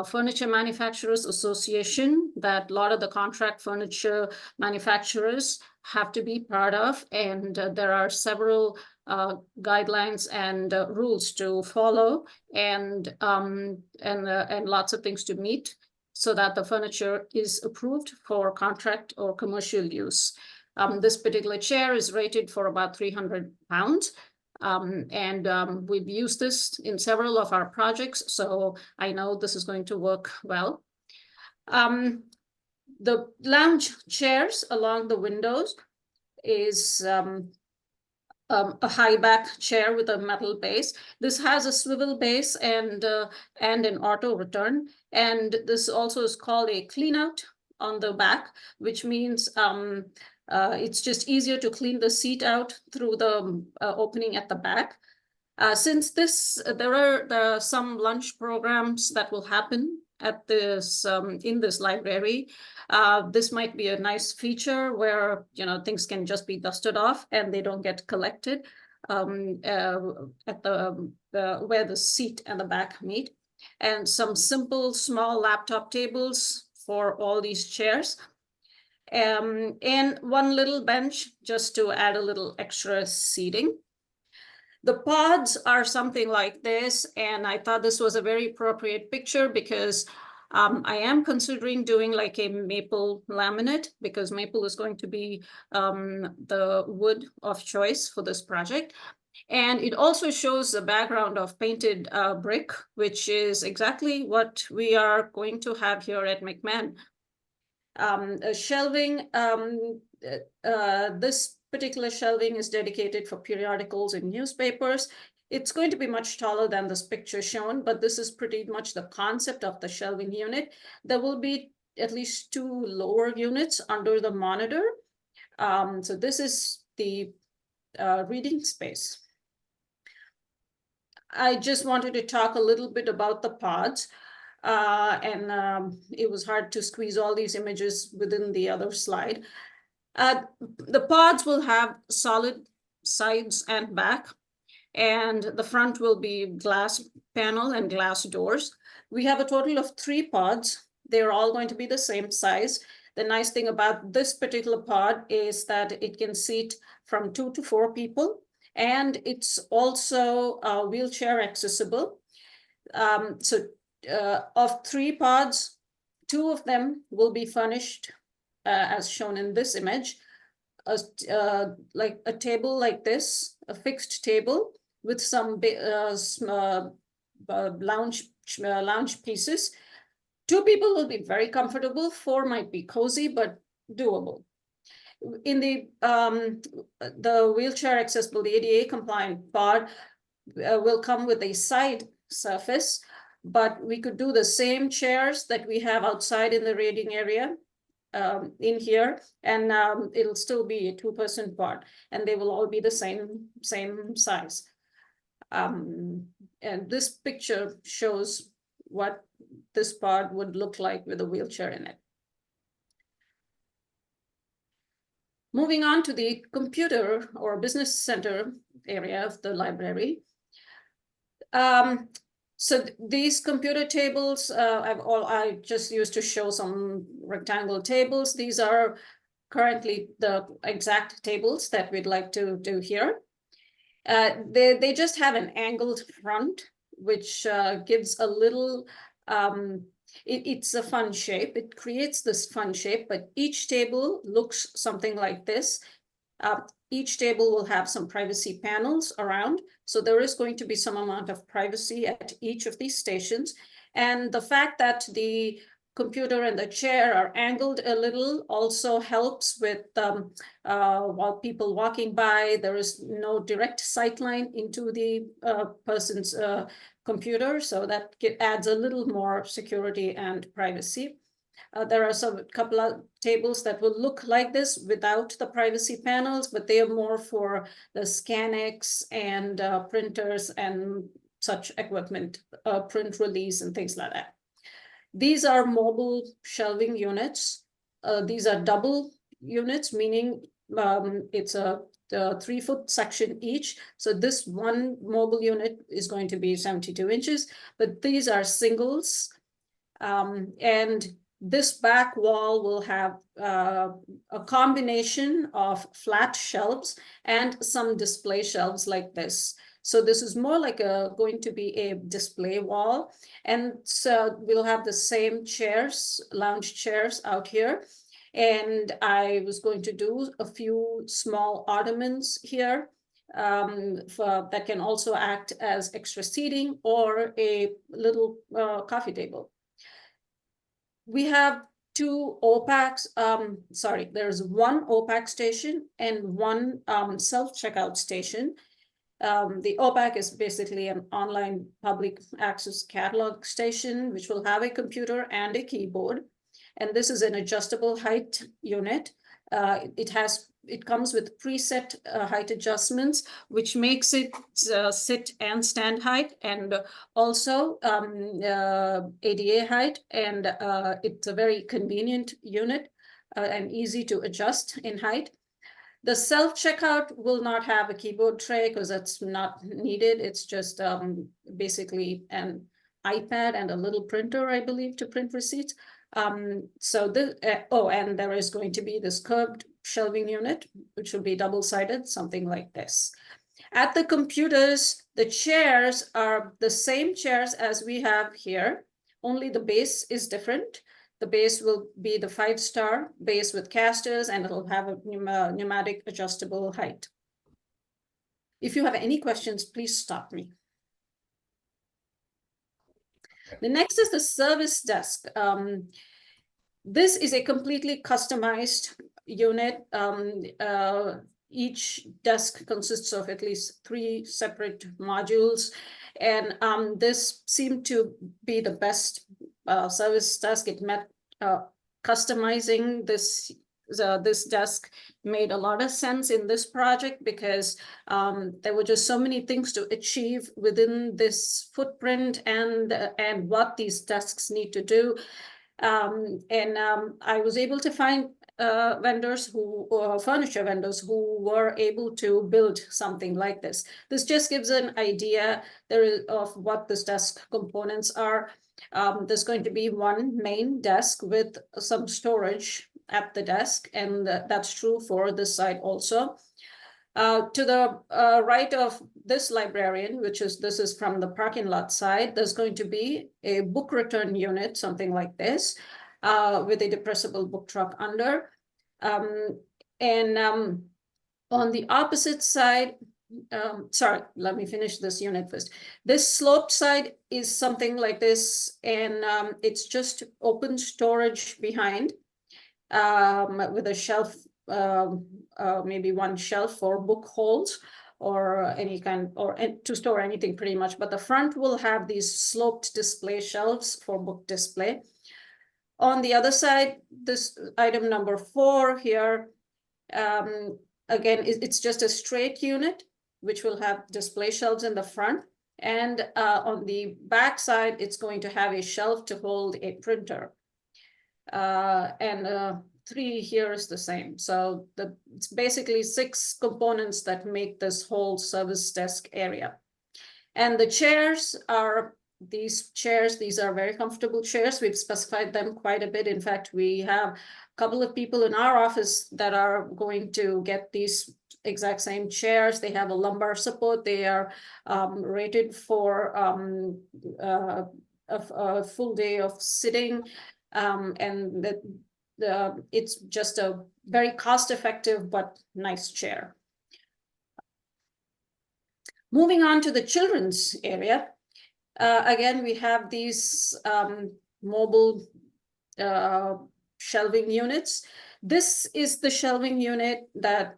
Furniture Manufacturers Association that a lot of the contract furniture manufacturers have to be part of, and there are several guidelines and rules to follow, and lots of things to meet, so that the furniture is approved for contract or commercial use. This particular chair is rated for about 300 pounds. We've used this in several of our projects, so I know this is going to work well. The lounge chairs along the windows is a high back chair with a metal base. This has a swivel base and an auto return. And this also is called a clean out on the back, which means it's just easier to clean the seat out through the opening at the back. Since there are some lunch programs that will happen at this in this library. This might be a nice feature where things can just be dusted off and they don't get collected at where the seat and the back meet. And some simple small laptop tables for all these chairs. And one little bench just to add a little extra seating. The pods are something like this, and I thought this was a very appropriate picture because I am considering doing like a maple laminate, because maple is going to be the wood of choice for this project. And it also shows the background of painted brick, which is exactly what we are going to have here at McMahon. Shelving, this particular shelving is dedicated for periodicals and newspapers. It's going to be much taller than this picture shown, but this is pretty much the concept of the shelving unit. There will be at least 2 lower units under the monitor. So this is the reading space. I just wanted to talk a little bit about the pods. It was hard to squeeze all these images within the other slide. The pods will have solid sides and back, and the front will be glass panel and glass doors. We have a total of 3 pods. They're all going to be the same size. The nice thing about this particular pod is that it can seat from 2 to 4 people, and it's also wheelchair accessible. Of 3 pods, 2 of them will be furnished as shown in this image, like a table like this, a fixed table with some lounge pieces. 2 people will be very comfortable, 4 might be cozy, but doable. In the wheelchair accessible, the ADA compliant pod will come with a side surface, but we could do the same chairs that we have outside in the reading area in here, and it'll still be a 2-person pod, and they will all be the same size. And this picture shows what this pod would look like with a wheelchair in it. Moving on to the computer or business center area of the library. So these computer tables, I just used to show some rectangle tables. These are currently the exact tables that we'd like to do here. They just have an angled front, which gives a little, it's a fun shape. It creates this fun shape, but each table looks something like this. Each table will have some privacy panels around. So there is going to be some amount of privacy at each of these stations. And the fact that the computer and the chair are angled a little also helps with while people walking by, there is no direct sight line into the person's computer. So that adds a little more security and privacy. There are a couple of tables that will look like this without the privacy panels, but they are more for the Scanx and printers and such equipment, print release and things like that. These are mobile shelving units. These are double units, meaning it's a 3-foot section each. So this one mobile unit is going to be 72 inches, but these are singles. And this back wall will have a combination of flat shelves and some display shelves like this. So this is more like going to be a display wall. And so we'll have the same chairs, lounge chairs out here. And I was going to do a few small ottomans here that can also act as extra seating or a little coffee table. We have two OPACs, there's one OPAC station and one self-checkout station. The OPAC is basically an online public access catalog station, which will have a computer and a keyboard. And this is an adjustable height unit. It comes with preset height adjustments, which makes it sit and stand height, and also ADA height. And it's a very convenient unit and easy to adjust in height. The self-checkout will not have a keyboard tray because that's not needed. It's just basically an iPad and a little printer, I believe, to print receipts. And there is going to be this curved shelving unit, which will be double-sided, something like this. At the computers, the chairs are the same chairs as we have here, only the base is different. The base will be the 5-star base with casters, and it'll have a pneumatic adjustable height. If you have any questions, please stop me. The next is the service desk. This is a completely customized unit. Each desk consists of at least 3 separate modules. And this seemed to be the best service desk. It met customizing this desk made a lot of sense in this project because there were just so many things to achieve within this footprint and what these desks need to do. I was able to find furniture vendors who were able to build something like this. This just gives an idea of what this desk components are. There's going to be one main desk with some storage at the desk, and that's true for this side also. To the right of this librarian, this is from the parking lot side, there's going to be a book return unit, something like this, with a depressible book truck under. On the opposite side, let me finish this unit first. This sloped side is something like this, and it's just open storage behind with a shelf, maybe one shelf for book holds or any kind, or to store anything pretty much. But the front will have these sloped display shelves for book display. On the other side, this item number 4 here, again, it's just a straight unit, which will have display shelves in the front. And on the back side, it's going to have a shelf to hold a printer. 3 here is the same. So it's basically 6 components that make this whole service desk area. And the chairs are these chairs. These are very comfortable chairs. We've specified them quite a bit. In fact, we have a couple of people in our office that are going to get these exact same chairs. They have a lumbar support. They are rated for a full day of sitting. And it's just a very cost-effective but nice chair. Moving on to the children's area. Again, we have these mobile shelving units. This is the shelving unit that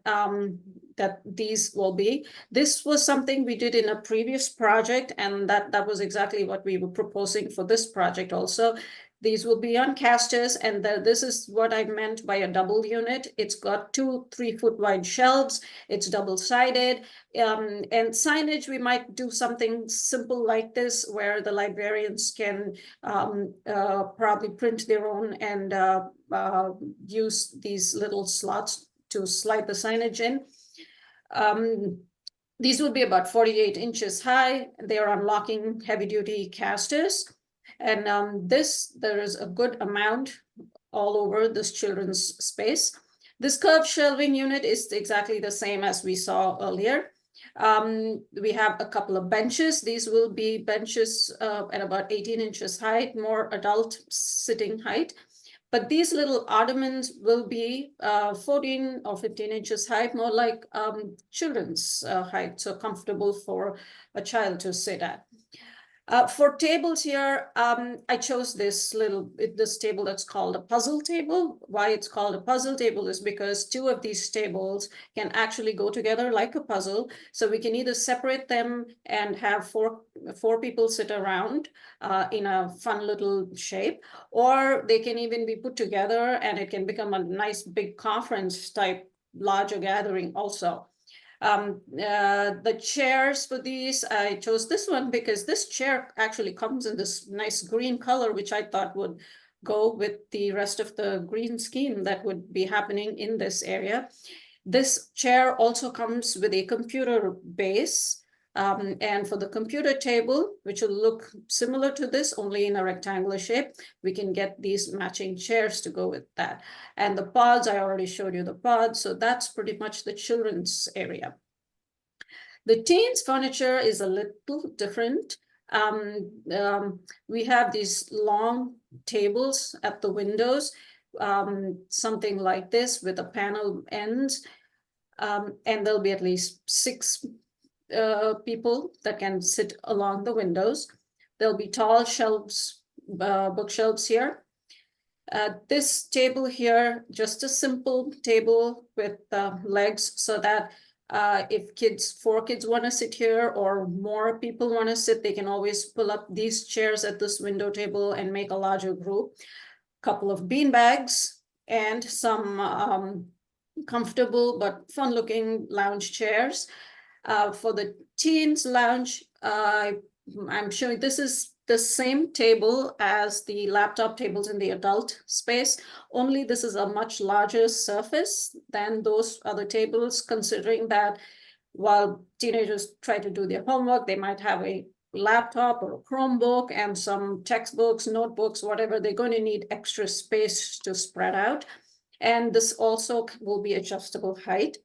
these will be. This was something we did in a previous project, and that was exactly what we were proposing for this project also. These will be on casters, and this is what I meant by a double unit. It's got 2 3-foot wide shelves. It's double-sided. And signage, we might do something simple like this, where the librarians can probably print their own and use these little slots to slide the signage in. These will be about 48 inches high. They are on locking heavy-duty casters. And there is a good amount all over this children's space. This curved shelving unit is exactly the same as we saw earlier. We have a couple of benches. These will be benches at about 18 inches height, more adult sitting height. But these little ottomans will be 14 or 15 inches height, more like children's height, so comfortable for a child to sit at. For tables here, I chose this table that's called a puzzle table. Why it's called a puzzle table is because 2 of these tables can actually go together like a puzzle. So we can either separate them and have four people sit around in a fun little shape, or they can even be put together and it can become a nice big conference type larger gathering also. The chairs for these, I chose this one because this chair actually comes in this nice green color, which I thought would go with the rest of the green scheme that would be happening in this area. This chair also comes with a computer base. And for the computer table, which will look similar to this, only in a rectangular shape, we can get these matching chairs to go with that. And the pods, I already showed you the pods, so that's pretty much the children's area. The teens furniture is a little different. We have these long tables at the windows, something like this with a panel ends, and there'll be at least 6 people that can sit along the windows. There'll be tall shelves, bookshelves here. This table here, just a simple table with legs so that if 4 kids want to sit here or more people want to sit, they can always pull up these chairs at this window table and make a larger group. Couple of bean bags and some comfortable but fun-looking lounge chairs. For the teens lounge, I'm showing this is the same table as the laptop tables in the adult space, only this is a much larger surface than those other tables, considering that while teenagers try to do their homework, they might have a laptop or a Chromebook and some textbooks, notebooks, whatever, they're going to need extra space to spread out. And this also will be adjustable height.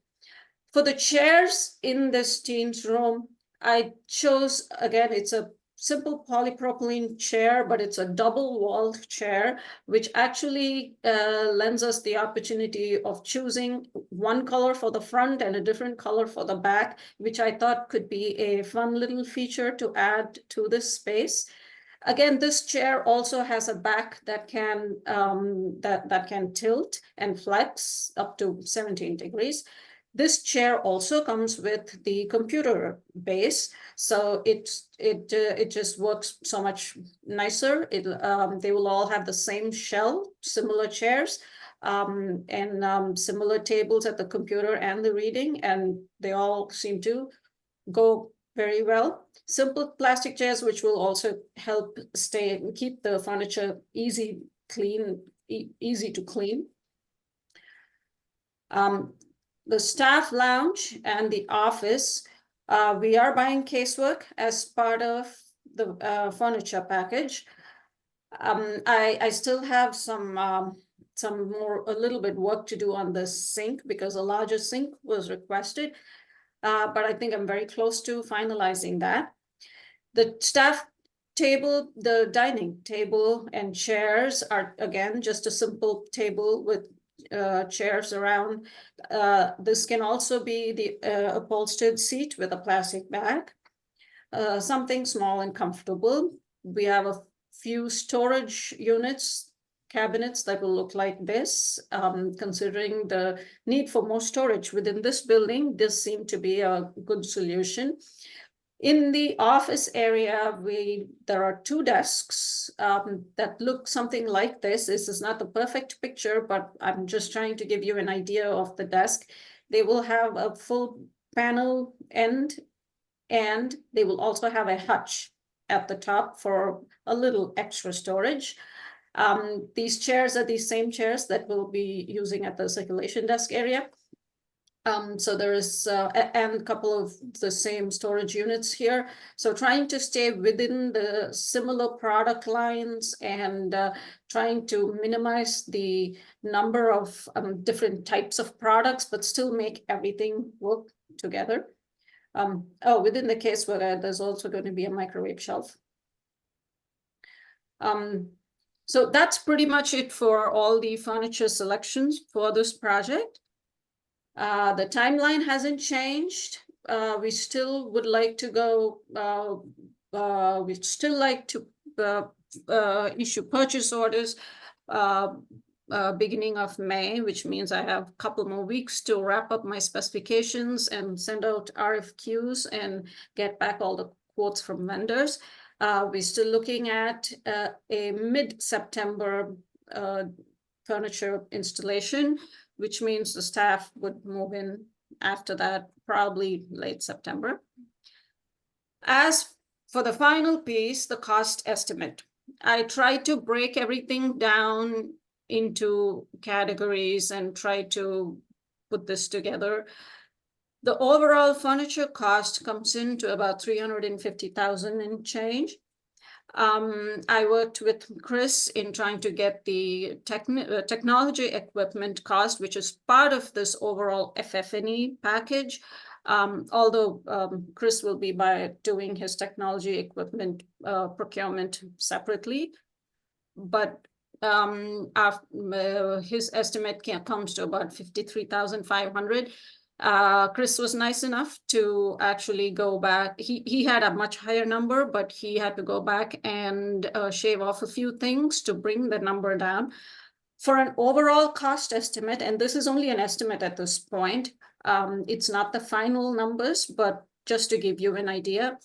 For the chairs in this teens room, I chose, again, it's a simple polypropylene chair, but it's a double-walled chair, which actually lends us the opportunity of choosing one color for the front and a different color for the back, which I thought could be a fun little feature to add to this space. Again, this chair also has a back that can that can tilt and flex up to 17 degrees. This chair also comes with the computer base, so it just works so much nicer. They will all have the same shell, similar chairs, and similar tables at the computer and the reading, and they all seem to go very well. Simple plastic chairs, which will also help keep the furniture easy to clean. The staff lounge and the office, we are buying casework as part of the furniture package. I still have a little bit work to do on the sink because a larger sink was requested, but I think I'm very close to finalizing that. The staff table, the dining table and chairs are, again, just a simple table with chairs around. This can also be the upholstered seat with a plastic back, something small and comfortable. We have a few storage units, cabinets that will look like this. Considering the need for more storage within this building, this seemed to be a good solution. In the office area, there are 2 desks that look something like this. This is not the perfect picture, but I'm just trying to give you an idea of the desk. They will have a full panel end, and they will also have a hutch at the top for a little extra storage. These chairs are the same chairs that we'll be using at the circulation desk area. So there is and a couple of the same storage units here. So trying to stay within the similar product lines and trying to minimize the number of different types of products, but still make everything work together. Within the case where there's also going to be a microwave shelf. So that's pretty much it for all the furniture selections for this project. The timeline hasn't changed. We still would like to go, we'd still like to issue purchase orders beginning of May, which means I have a couple more weeks to wrap up my specifications and send out RFQs and get back all the quotes from vendors. We're still looking at a mid-September furniture installation, which means the staff would move in after that, probably late September. As for the final piece, the cost estimate, I tried to break everything down into categories and try to put this together. The overall furniture cost comes into about 350,000 and change. I worked with Chris in trying to get the technology equipment cost, which is part of this overall FF&E package. Although Chris will be doing his technology equipment procurement separately, but his estimate comes to about 53,500. Chris was nice enough to actually go back. He had a much higher number, but he had to go back and shave off a few things to bring the number down. For an overall cost estimate, and this is only an estimate at this point, it's not the final numbers, but just to give you an idea,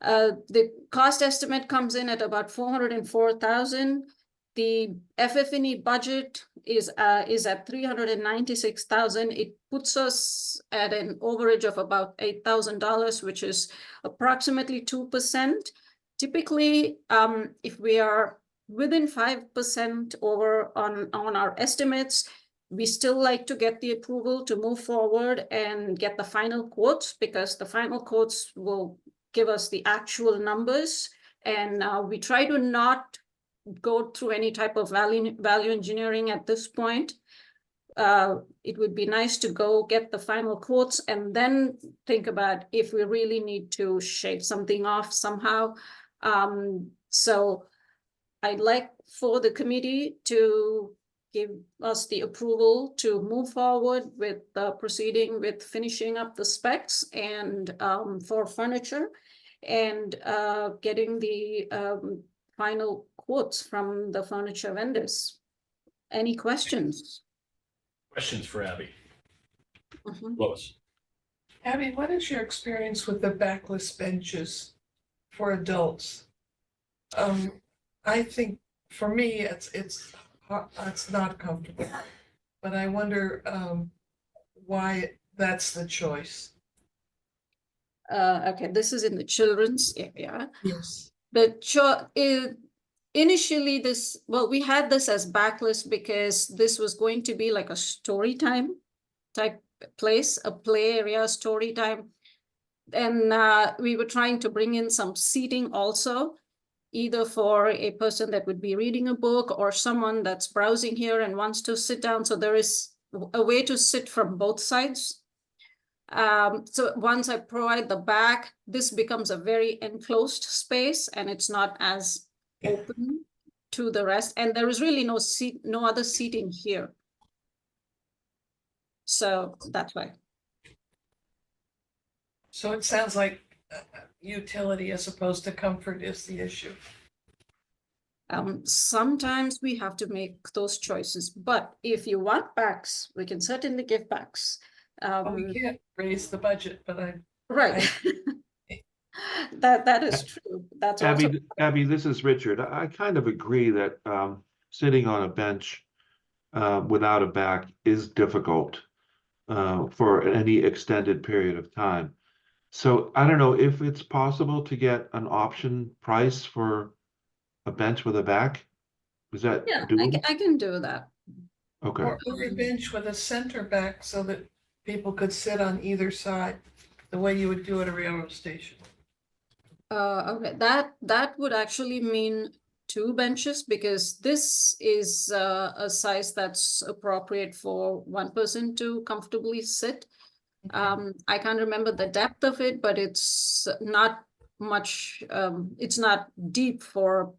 the cost estimate comes in at about 404,000. The FF&E budget is at 396,000. It puts us at an overage of about $8,000, which is approximately 2%. Typically, if we are within 5% over on our estimates, we still like to get the approval to move forward and get the final quotes, because the final quotes will give us the actual numbers. And we try to not go through any type of value engineering at this point. It would be nice to go get the final quotes and then think about if we really need to shave something off somehow. So I'd like for the committee to give us the approval to move forward with proceeding with finishing up the specs and for furniture and getting the final quotes from the furniture vendors. Any questions? Questions for Abby? Mhm. Lois? Abby, what is your experience with the backless benches for adults? I think for me, it's not comfortable, but I wonder why that's the choice. Okay, this is in the children's area. Yes. Initially we had this as backlist because this was going to be like a story time type place, a play area, story time. And we were trying to bring in some seating also, either for a person that would be reading a book or someone that's browsing here and wants to sit down. So there is a way to sit from both sides. So once I provide the back, this becomes a very enclosed space and it's not as open to the rest. And there is really no other seating here. So that's why. So it sounds like utility as opposed to comfort is the issue. Sometimes we have to make those choices, but if you want backs, we can certainly give backs. We can't raise the budget, but Right. That is true. That's also, Abby, this is Richard. I kind of agree that sitting on a bench without a back is difficult for any extended period of time. So I don't know if it's possible to get an option price for a bench with a back. Is that yeah, doable? I can do that. Okay. Or a bench with a center back so that people could sit on either side, the way you would do at a railroad station. Okay, that would actually mean 2 benches because this is a size that's appropriate for 1 person to comfortably sit. I can't remember the depth of it, but it's not much, it's not deep for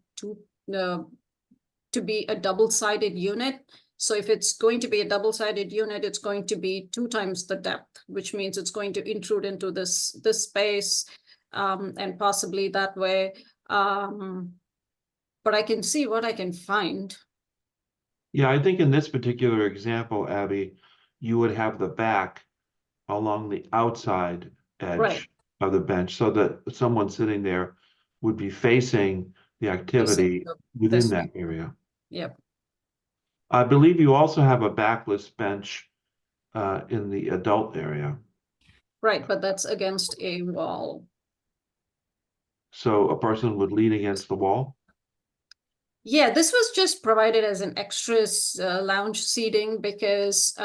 to be a double-sided unit. So if it's going to be a double-sided unit, it's going to be 2 times the depth, which means it's going to intrude into this space, and possibly that way. But I can see what I can find. Yeah, I think in this particular example, Abby, you would have the back along the outside Right. edge of the bench so that someone sitting there would be facing the activity within this that area. Yep. I believe you also have a backless bench in the adult area. Right, but that's against a wall. So a person would lean against the wall. Yeah, this was just provided as an extras lounge seating because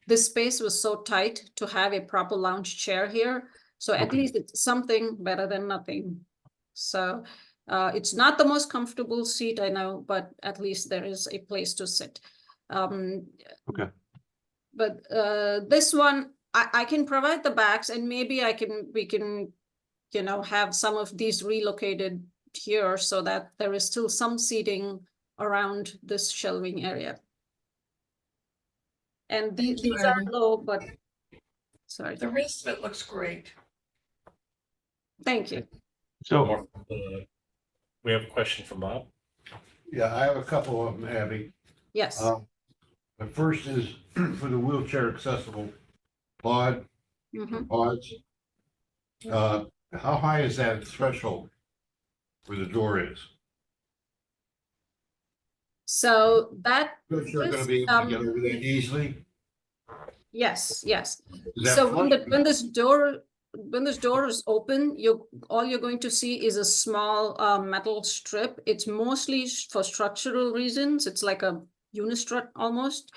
this space was so tight to have a proper lounge chair here. So at Okay. least it's something better than nothing. So it's not the most comfortable seat, I know, but at least there is a place to sit. Okay. But this one, I can provide the backs and maybe we can, have some of these relocated here so that there is still some seating around this shelving area. And Thank you, these are Abby. low, but sorry. The rest of it looks great. Thank you. So We have a question from Bob. Yeah, I have a couple of them, Abby. Yes. The first is for the wheelchair accessible pod, Mhm. pods. How high is that threshold where the door is? So that Wheelchair gonna this, be able to get over that easily? yes. Is that So when flush? when this door is open, all you're going to see is a small metal strip. It's mostly for structural reasons. It's like a unistrut almost.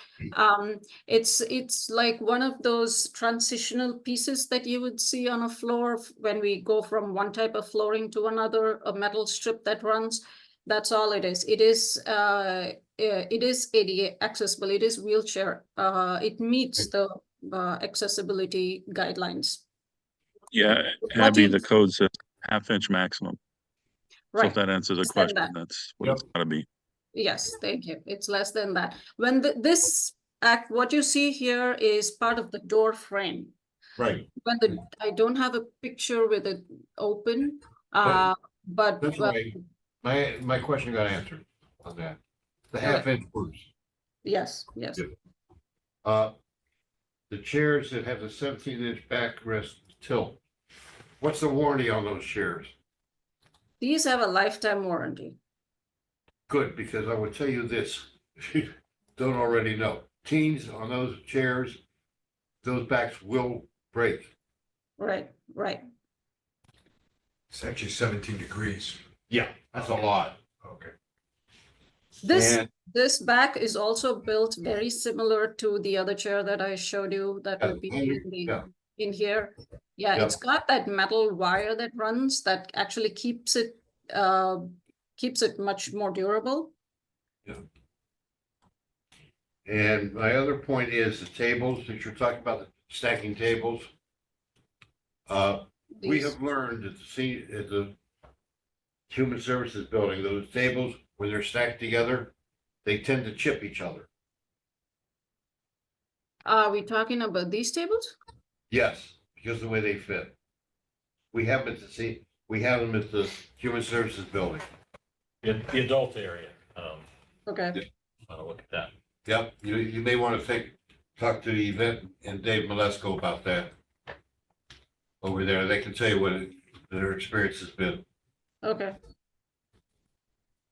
It's like one of those transitional pieces that you would see on a floor when we go from one type of flooring to another, a metal strip that runs. That's all it is. It is ADA accessible. It is wheelchair. It meets the accessibility guidelines. Yeah, What Abby, you- the code says 1/2 inch maximum. So if Right, that answers the less than question, that. that's what it's gotta be. Yes, thank you. It's less than that. When this act, what you see here is part of the door frame. Right, I don't have a picture with it open, That- but that's right. My question got answered on that. The Okay. 1/2 inch Bruce. yes. The chairs that have the 17-inch backrest tilt. What's the warranty on those chairs? These have a lifetime warranty. Good, because I will tell you this, if you don't already know, teens on those chairs, those backs will break. Right. It's actually 17 degrees. Yeah. That's a lot. Okay. And- This back is also built very similar to the other chair that I showed you that would be in here. Yeah, Yeah. it's got that metal wire that runs that actually keeps it much more durable. And my other point is the tables that you're talking about, the stacking tables. We These- have learned at the Human Services Building, those tables, when they're stacked together, they tend to chip each other. Are we talking about these tables? Yes, because of the way they fit. We have them at the Human Services Building. The adult area, Okay, look at that. Yep, you may want to talk to the event and Dave Malesko about that. Over there, they can tell you their experience has been. Okay.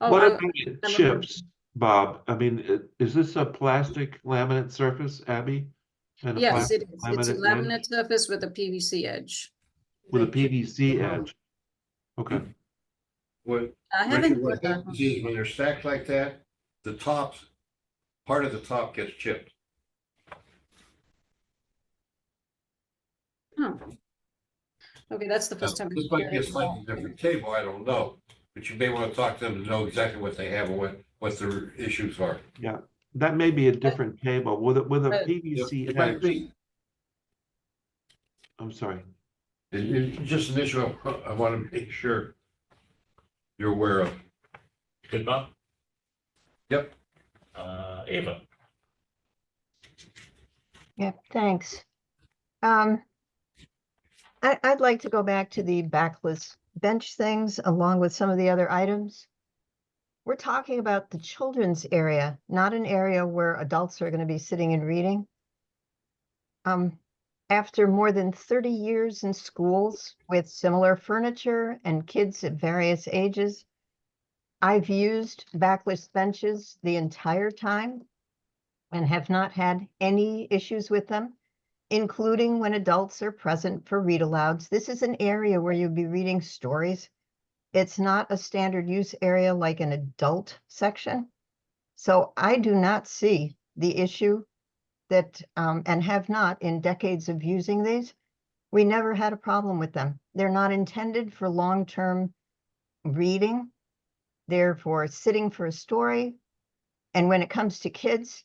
Oh, What I- about I'm- chips, Bob? I mean, is this a plastic laminate surface, Abby? And a Yes, plastic it is. It's a laminate edge laminate surface with a PVC edge. with a The chip- PVC edge? Okay, What, I Richard, haven't what heard that. happens is when they're stacked like that, the tops, part of the top gets chipped. Oh. Okay, that's the Now, first time. this might be a slightly different table, I don't know, but you may want to talk to them to know exactly what they have and what their issues are. that may be a different table with a Right. PVC It might edge. be, I'm sorry. it's just an issue I want to make sure you're aware of. Good, Bob? Yep. Ava? Yeah, thanks. I'd like to go back to the backless bench things along with some of the other items. We're talking about the children's area, not an area where adults are going to be sitting and reading. After more than 30 years in schools with similar furniture and kids at various ages, I've used backless benches the entire time and have not had any issues with them, including when adults are present for read alouds. This is an area where you'll be reading stories. It's not a standard use area like an adult section. So I do not see the issue that, and have not in decades of using these. We never had a problem with them. They're not intended for long-term reading. They're for sitting for a story. And when it comes to kids,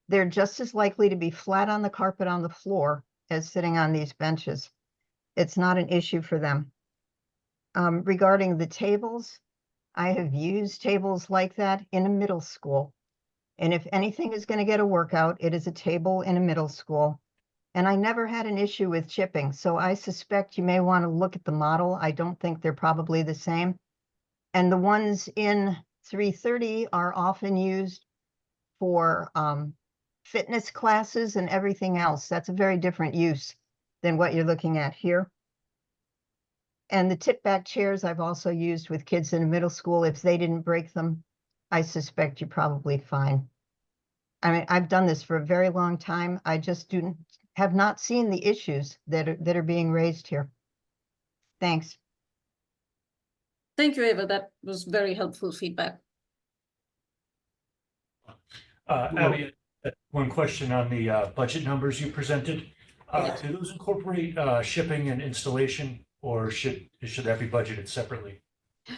they're just as likely to be flat on the carpet on the floor as sitting on these benches. It's not an issue for them. Regarding the tables, I have used tables like that in a middle school. And if anything is going to get a workout, it is a table in a middle school. And I never had an issue with chipping. So I suspect you may want to look at the model. I don't think they're probably the same. And the ones in 330 are often used for fitness classes and everything else. That's a very different use than what you're looking at here. And the tip back chairs I've also used with kids in middle school. If they didn't break them, I suspect you're probably fine. I mean, I've done this for a very long time. I just have not seen the issues that are being raised here. Thanks. Thank you, Ava. That was very helpful feedback. Abby, one question on the budget numbers you presented. Yes. Do those incorporate shipping and installation, or should that be budgeted separately?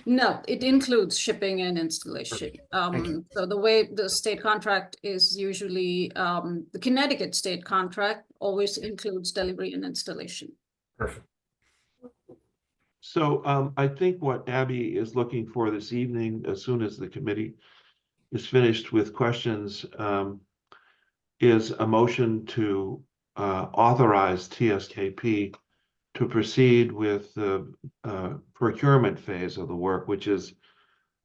No, it includes shipping and installation. So the way the state contract is usually, the Connecticut state contract always includes delivery and installation. Perfect. So I think what Abby is looking for this evening, as soon as the committee is finished with questions, is a motion to authorize TSKP to proceed with the procurement phase of the work, which is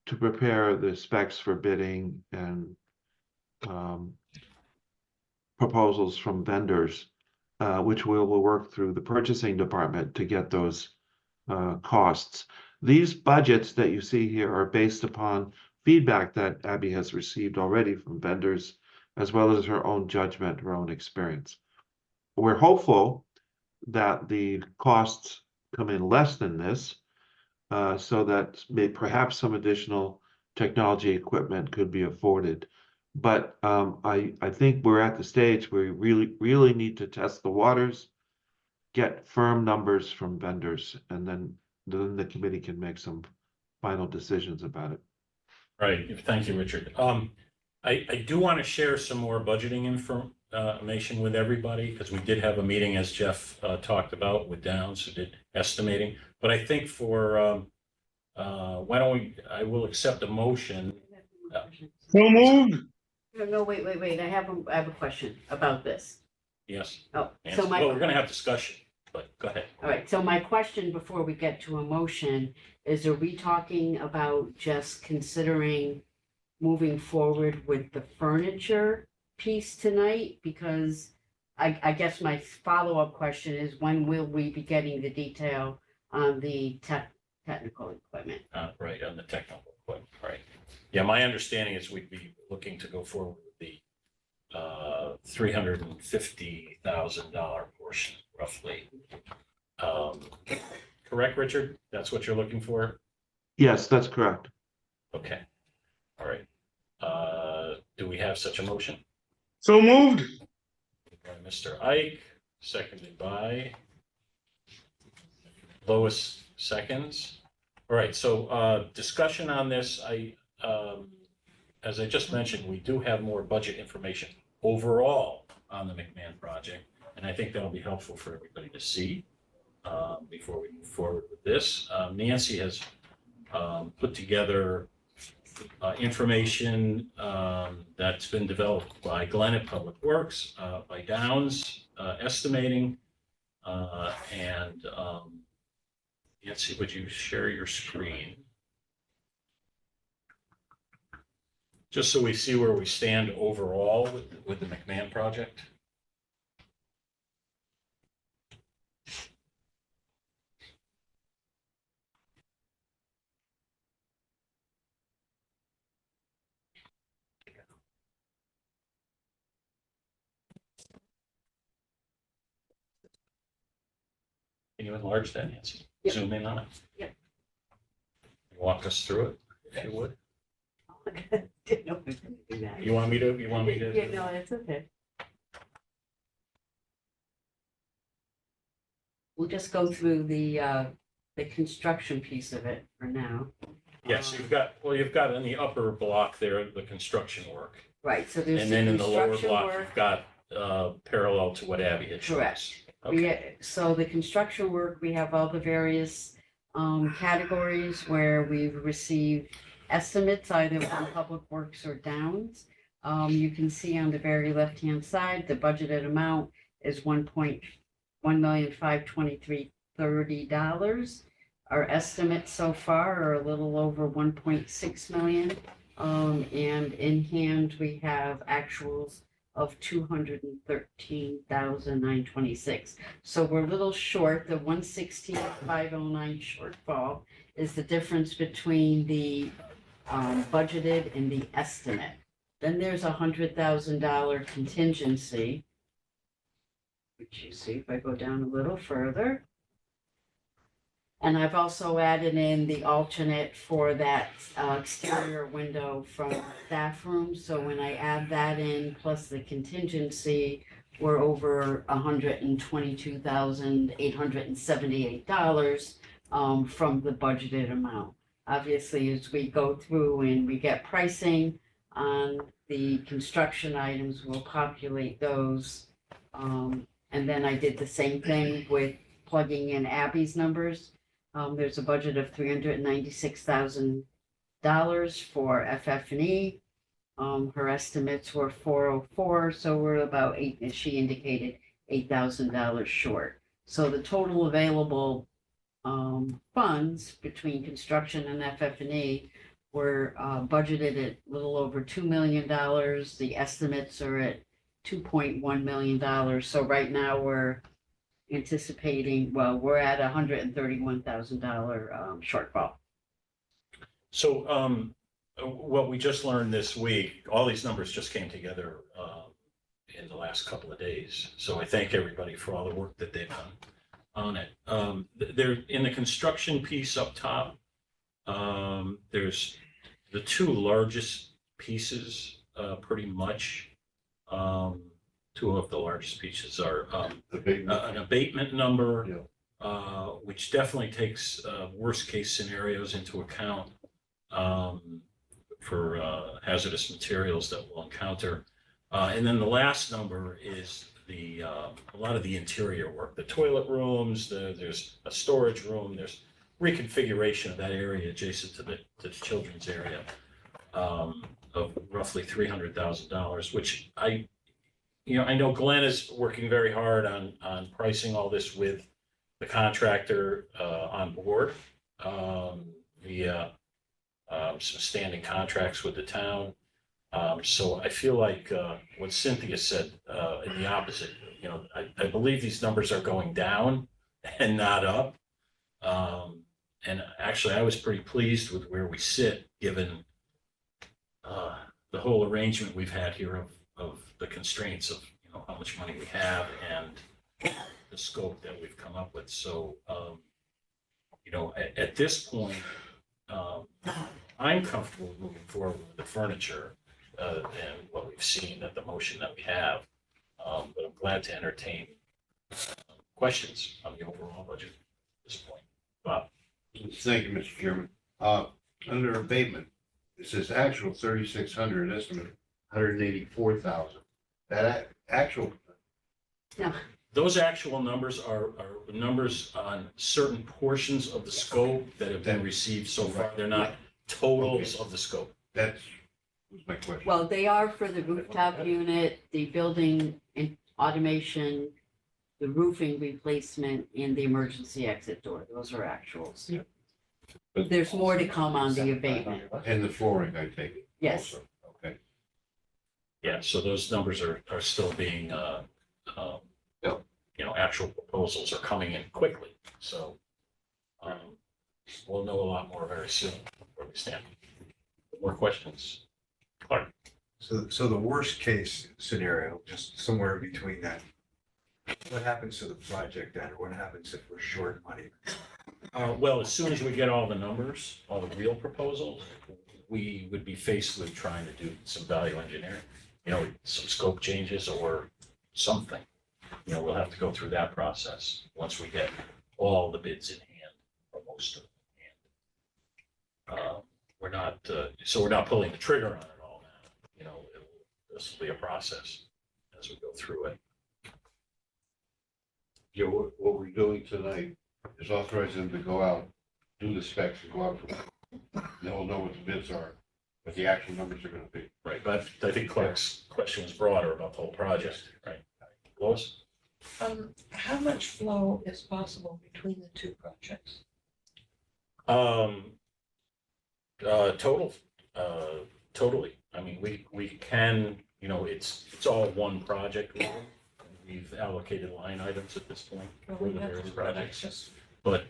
to prepare the specs for bidding and proposals from vendors, which we will work through the purchasing department to get those costs. These budgets that you see here are based upon feedback that Abby has received already from vendors, as well as her own judgment, her own experience. We're hopeful that the costs come in less than this, so that perhaps some additional technology equipment could be afforded. But I think we're at the stage where we really need to test the waters, get firm numbers from vendors, and then the committee can make some final decisions about it. Right, thank you, Richard. I do want to share some more budgeting information with everybody, because we did have a meeting, as Jeff talked about, with Downs, who did estimating. But I think for, why don't we, I will accept a motion. So moved. No, wait. I have a question about this. Yes. Oh, Yes. so Well, we're gonna have discussion, but go ahead. all right, so my question before we get to a motion is, are we talking about just considering moving forward with the furniture piece tonight? Because I guess my follow-up question is, when will we be getting the detail on the technical equipment. Right, on the technical equipment, right. Yeah, my understanding is we'd be looking to go forward with the $350,000 portion roughly. Correct, Richard? That's what you're looking for? Yes, that's correct. Okay, all right. Do we have such a motion? So moved. By Mr. Ike, seconded by Lois, seconds. All right, so discussion on this, as I just mentioned, we do have more budget information overall on the McMahon project, and I think that'll be helpful for everybody to see before we move forward with this. Nancy has put together information that's been developed by Glenn at Public Works, by Downs Estimating, and Nancy, would you share your screen? Just so we see where we stand overall with the McMahon project. Can you enlarge that, Nancy? Yep. Zoom in on it? Yep. Walk us through it, if you would. Didn't know we were gonna do that. You want me to? Yeah, no, that's okay. We'll just go through the construction piece of it for now. Yes, you've got in the upper block there, the construction work. Right, so there's And the then in the lower construction block, work. you've got parallel to what Abby had shown us. Okay, So the construction work, we have all the various categories where we've received estimates either from Public Works or Downs. You can see on the very left-hand side, the budgeted amount is $1,523,030. Our estimates so far are a little over 1.6 million. And in hand, we have actuals of 213,926. So we're a little short. The 116,509 shortfall is the difference between the budgeted and the estimate. Then there's $100,000 contingency, which you see if I go down a little further. And I've also added in the alternate for that exterior window from the staff room. So when I add that in, plus the contingency, we're over $122,878 from the budgeted amount. Obviously, as we go through and we get pricing on the construction items, we'll populate those. And then I did the same thing with plugging in Abby's numbers. There's a budget of $396,000 for FF&E. Her estimates were 404, so we're about she indicated $8,000 short. So the total available funds between construction and FF&E were budgeted at a little over $2 million. The estimates are at $2.1 million. So right now we're anticipating, well, we're at $131,000 shortfall. so what we just learned this week, all these numbers just came together in the last couple of days. So I thank everybody for all the work that they've done on it. There in the construction piece up top, there's the two largest pieces, pretty much. Two of the largest pieces are an abatement number, which definitely takes worst case scenarios into account for hazardous materials that we'll encounter. And then the last number is a lot of the interior work, the toilet rooms, there's a storage room, there's reconfiguration of that area adjacent to the children's area of roughly $300,000, which I know Glenn is working very hard on pricing all this with the contractor on board via some standing contracts with the town. So I feel like what Cynthia said in the opposite, I believe these numbers are going down and not up. And actually, I was pretty pleased with where we sit, given the whole arrangement we've had here of the constraints of, how much money we have and the scope that we've come up with. So, at this point, I'm comfortable moving forward with the furniture and what we've seen, that the motion that we have. But I'm glad to entertain questions on the overall budget at this point. Bob? Thank you, Mr. Chairman. Under abatement, it says actual 3,600, estimate 184,000. That actual, Those actual numbers are numbers on certain portions of the scope that have been received so far. They're not totals of the scope. that was my question. Well, they are for the rooftop unit, the building and automation, the roofing replacement, and the emergency exit door. Those are actuals. But- There's more to come on the abatement. And the flooring, I take it. Yes. also. Okay. Yeah, so those numbers are still being, actual proposals are coming in quickly. So we'll know a lot more very soon where we stand. More questions? Clark? So the worst case scenario, just somewhere between that, what happens to the project then, or what happens if we're short money? Well, as soon as we get all the numbers, all the real proposals, we would be faced with trying to do some value engineering, some scope changes or something. We'll have to go through that process once we get all the bids in hand, or most of them in hand. We're not pulling the trigger on it all now. This will be a process as we go through it. Yeah, what we're doing tonight is authorize them to go out, do the specs and go out. They'll know what the bids are, what the actual numbers are gonna be. Right, but I think Clark's question was broader about the whole project, right? Lois? How much flow is possible between the two projects? Totally. I mean, we can, it's all one project. We've allocated line items at this point for the various projects. But,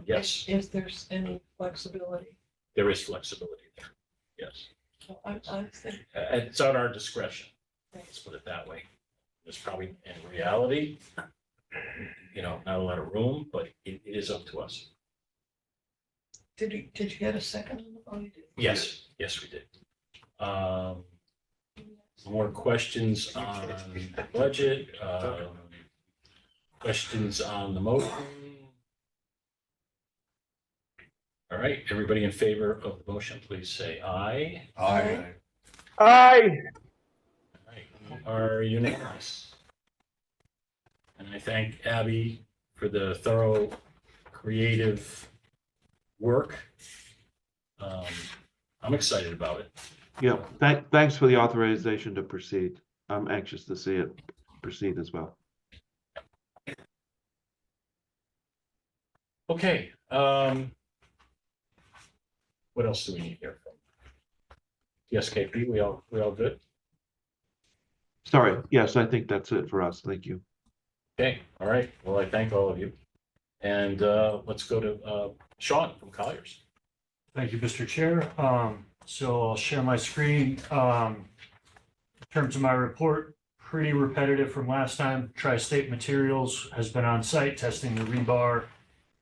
yes, Is there any flexibility? there is flexibility there. Yes. So I think, It's at our discretion. Let's put it that way. There's probably, in reality, not a lot of room, but it is up to us. did you get a second? Oh, you did. Yes, we did. More questions on the budget, questions on the motion. All right, everybody in favor of the motion, please say aye. Aye. All right, we are unanimous. And I thank Abby for the thorough, creative work. I'm excited about it. Yeah, thanks for the authorization to proceed. I'm anxious to see it proceed as well. Okay, what else do we need here from TSKP? We all good? Sorry, yes, I think that's it for us. Thank you. Okay, all right. Well, I thank all of you. And let's go to Sean from Colliers. Thank you, Mr. Chair. So I'll share my screen. In terms of my report, pretty repetitive from last time. Tri-State Materials has been on site testing the rebar,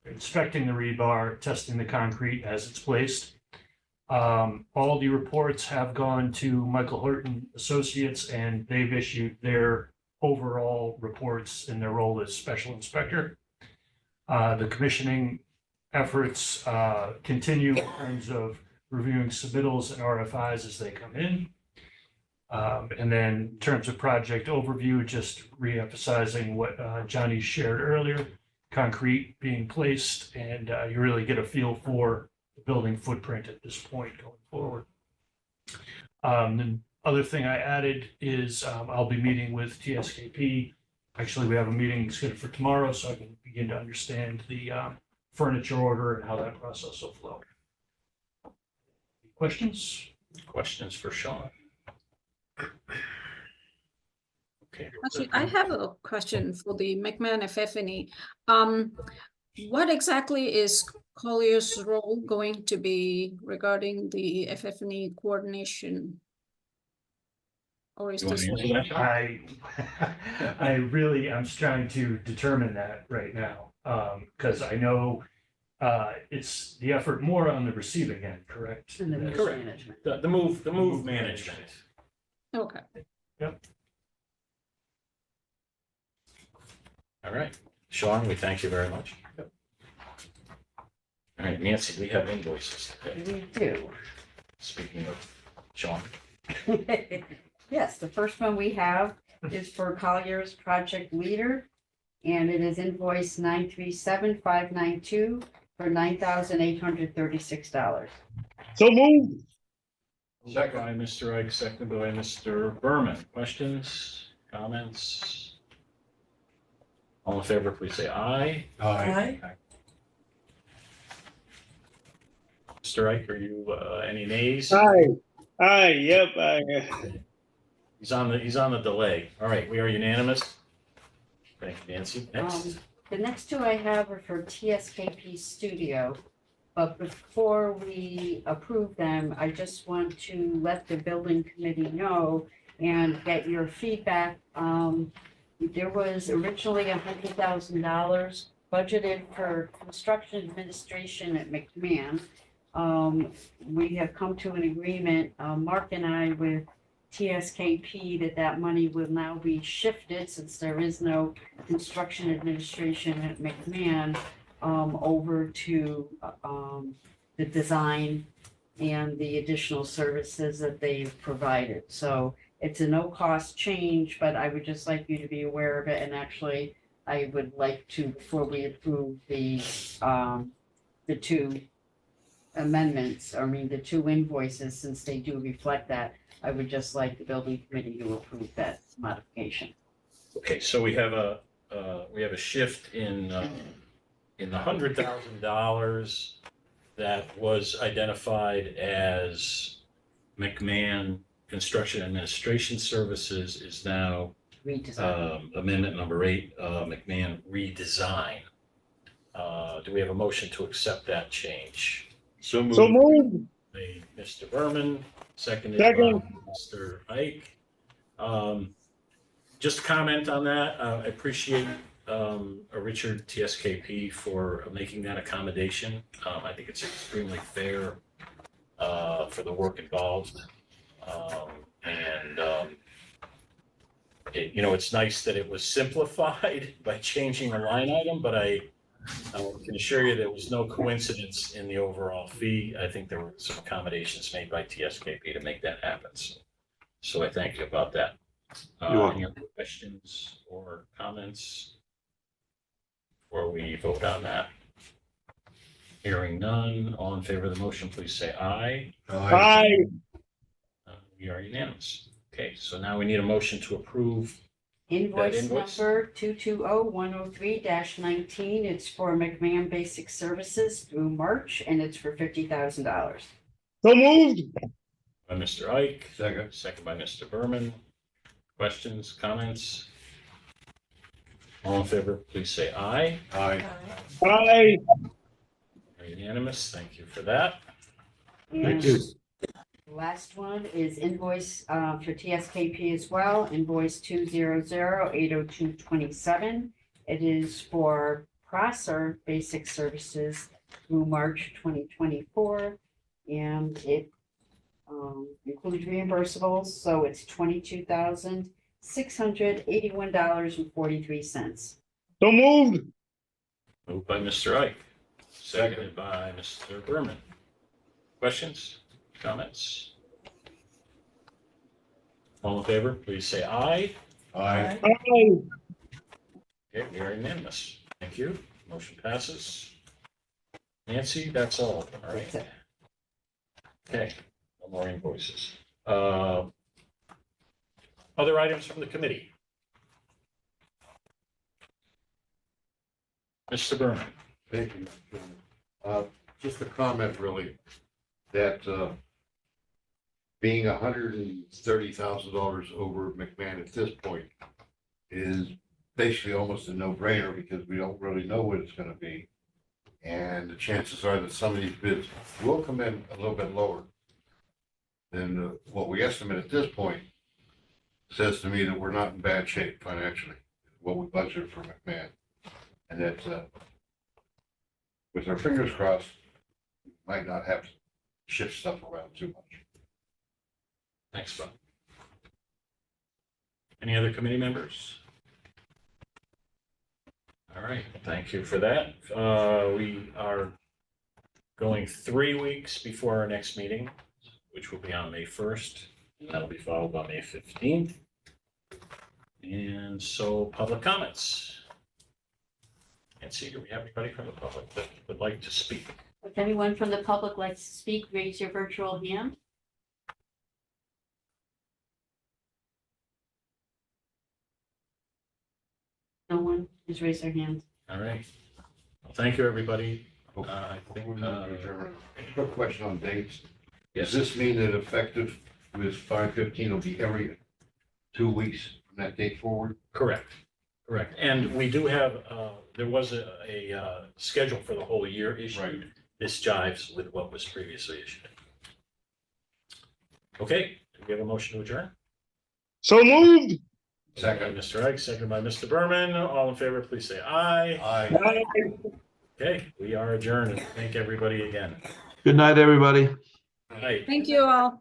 inspecting the rebar, testing the concrete as it's placed. All the reports have gone to Michael Horton Associates, and they've issued their overall reports in their role as special inspector. The commissioning efforts continue in terms of reviewing submittals and RFIs as they come in. And then in terms of project overview, just re-emphasizing what Johnny shared earlier, concrete being placed, and you really get a feel for the building footprint at this point going forward. The other thing I added is I'll be meeting with TSKP. Actually, we have a meeting scheduled for tomorrow, so I can begin to understand the furniture order and how that process will flow. Questions? Questions for Sean? Okay. Actually, I have a question for the McMahon FF&E. What exactly is Collier's role going to be regarding the FF&E coordination? Or is You want this? to answer that, John? I really, I'm trying to determine that right now, because I know it's the effort more on the receiving end, correct? And the That's- move Correct. management. The move management. Okay. All right, Sean, we thank you very much. All right, Nancy, we have invoices today. We do. Speaking of Sean, Yes, the first one we have is for Collier's Project Leader, and it is invoice 937592 for $9,836. So moved. moved by Mr. Ike, seconded by Mr. Berman. Questions, comments? All in favor, please say aye. Aye. Mr. Ike, are you, any nays? Aye, yep, He's on the delay. All right, we are unanimous. Thank you, Nancy. Next. The next two I have are for TSKP Studio. But before we approve them, I just want to let the building committee know and get your feedback. There was originally $100,000 budgeted for construction administration at McMahon. We have come to an agreement, Mark and I, with TSKP that money will now be shifted, since there is no construction administration at McMahon, over to the design and the additional services that they've provided. So it's a no-cost change, but I would just like you to be aware of it. And actually, I would like to, before we approve the two amendments, the two invoices, since they do reflect that, I would just like the building committee to approve that modification. Okay, so we have a shift in the $100,000 that was identified as McMahon Construction Administration Services is now Redesign. amendment number 8, McMahon redesign. Do we have a motion to accept that change? so moved. By Mr. Berman, seconded Second. by Mr. Ike. Just to comment on that, I appreciate Richard TSKP for making that accommodation. I think it's extremely fair for the work involved. It's nice that it was simplified by changing the line item, but I can assure you there was no coincidence in the overall fee. I think there were some accommodations made by TSKP to make that happen. So I thank you about that. You're welcome. Any other questions or comments before we vote on that? Hearing none, all in favor of the motion, please say aye. Aye. We are unanimous. Okay, so now we need a motion to approve. Invoice invoice? number 220103-19, it's for McMahon Basic Services through March, and it's for $50,000. So moved. By Mr. Ike, Second. by Mr. Berman. Questions, comments? All in favor, please say aye. Aye. Aye. We're unanimous. Thank you for that. And the last one is invoice for TSKP as well, invoice 200-80227. It is for Prosser Basic Services through March 2024, and it includes reimbursables, so it's $22,681.43. So moved. Moved by Mr. Ike, seconded by Mr. Berman. Questions, comments? All in favor, please say aye. Aye. Aye. Okay, we are unanimous. Thank you. Motion passes. Nancy, that's all right? That's it. Okay, no more invoices. Other items from the committee? Mr. Berman. Thank you. Just a comment really, that being $130,000 over McMahon at this point is basically almost a no-brainer, because we don't really know what it's gonna be. And the chances are that some of these bids will come in a little bit lower than what we estimate at this point. Says to me that we're not in bad shape financially, what we budgeted for McMahon. And that, with our fingers crossed, we might not have to shift stuff around too much. Thanks, Bob. Any other committee members? All right, thank you for that. We are going 3 weeks before our next meeting, which will be on May 1st. And that'll be followed by May 15th. And so public comments. And see, do we have anybody from the public that would like to speak? If anyone from the public likes to speak, raise your virtual hand. No one has raised their hand. All right. Well, thank you, everybody. I think, Quick question on dates. yes. Does this mean that effective with 5/15 will be every 2 weeks from that date forward? Correct, correct. And we do have, there was a schedule for the whole year issued. This jives with what was previously issued. Okay, do we have a motion to adjourn? So moved. Second. Mr. Ike, seconded by Mr. Berman. All in favor, please say aye. Aye. Aye. Okay, we are adjourned. Thank everybody again. Good night, everybody. Good night. Thank you all.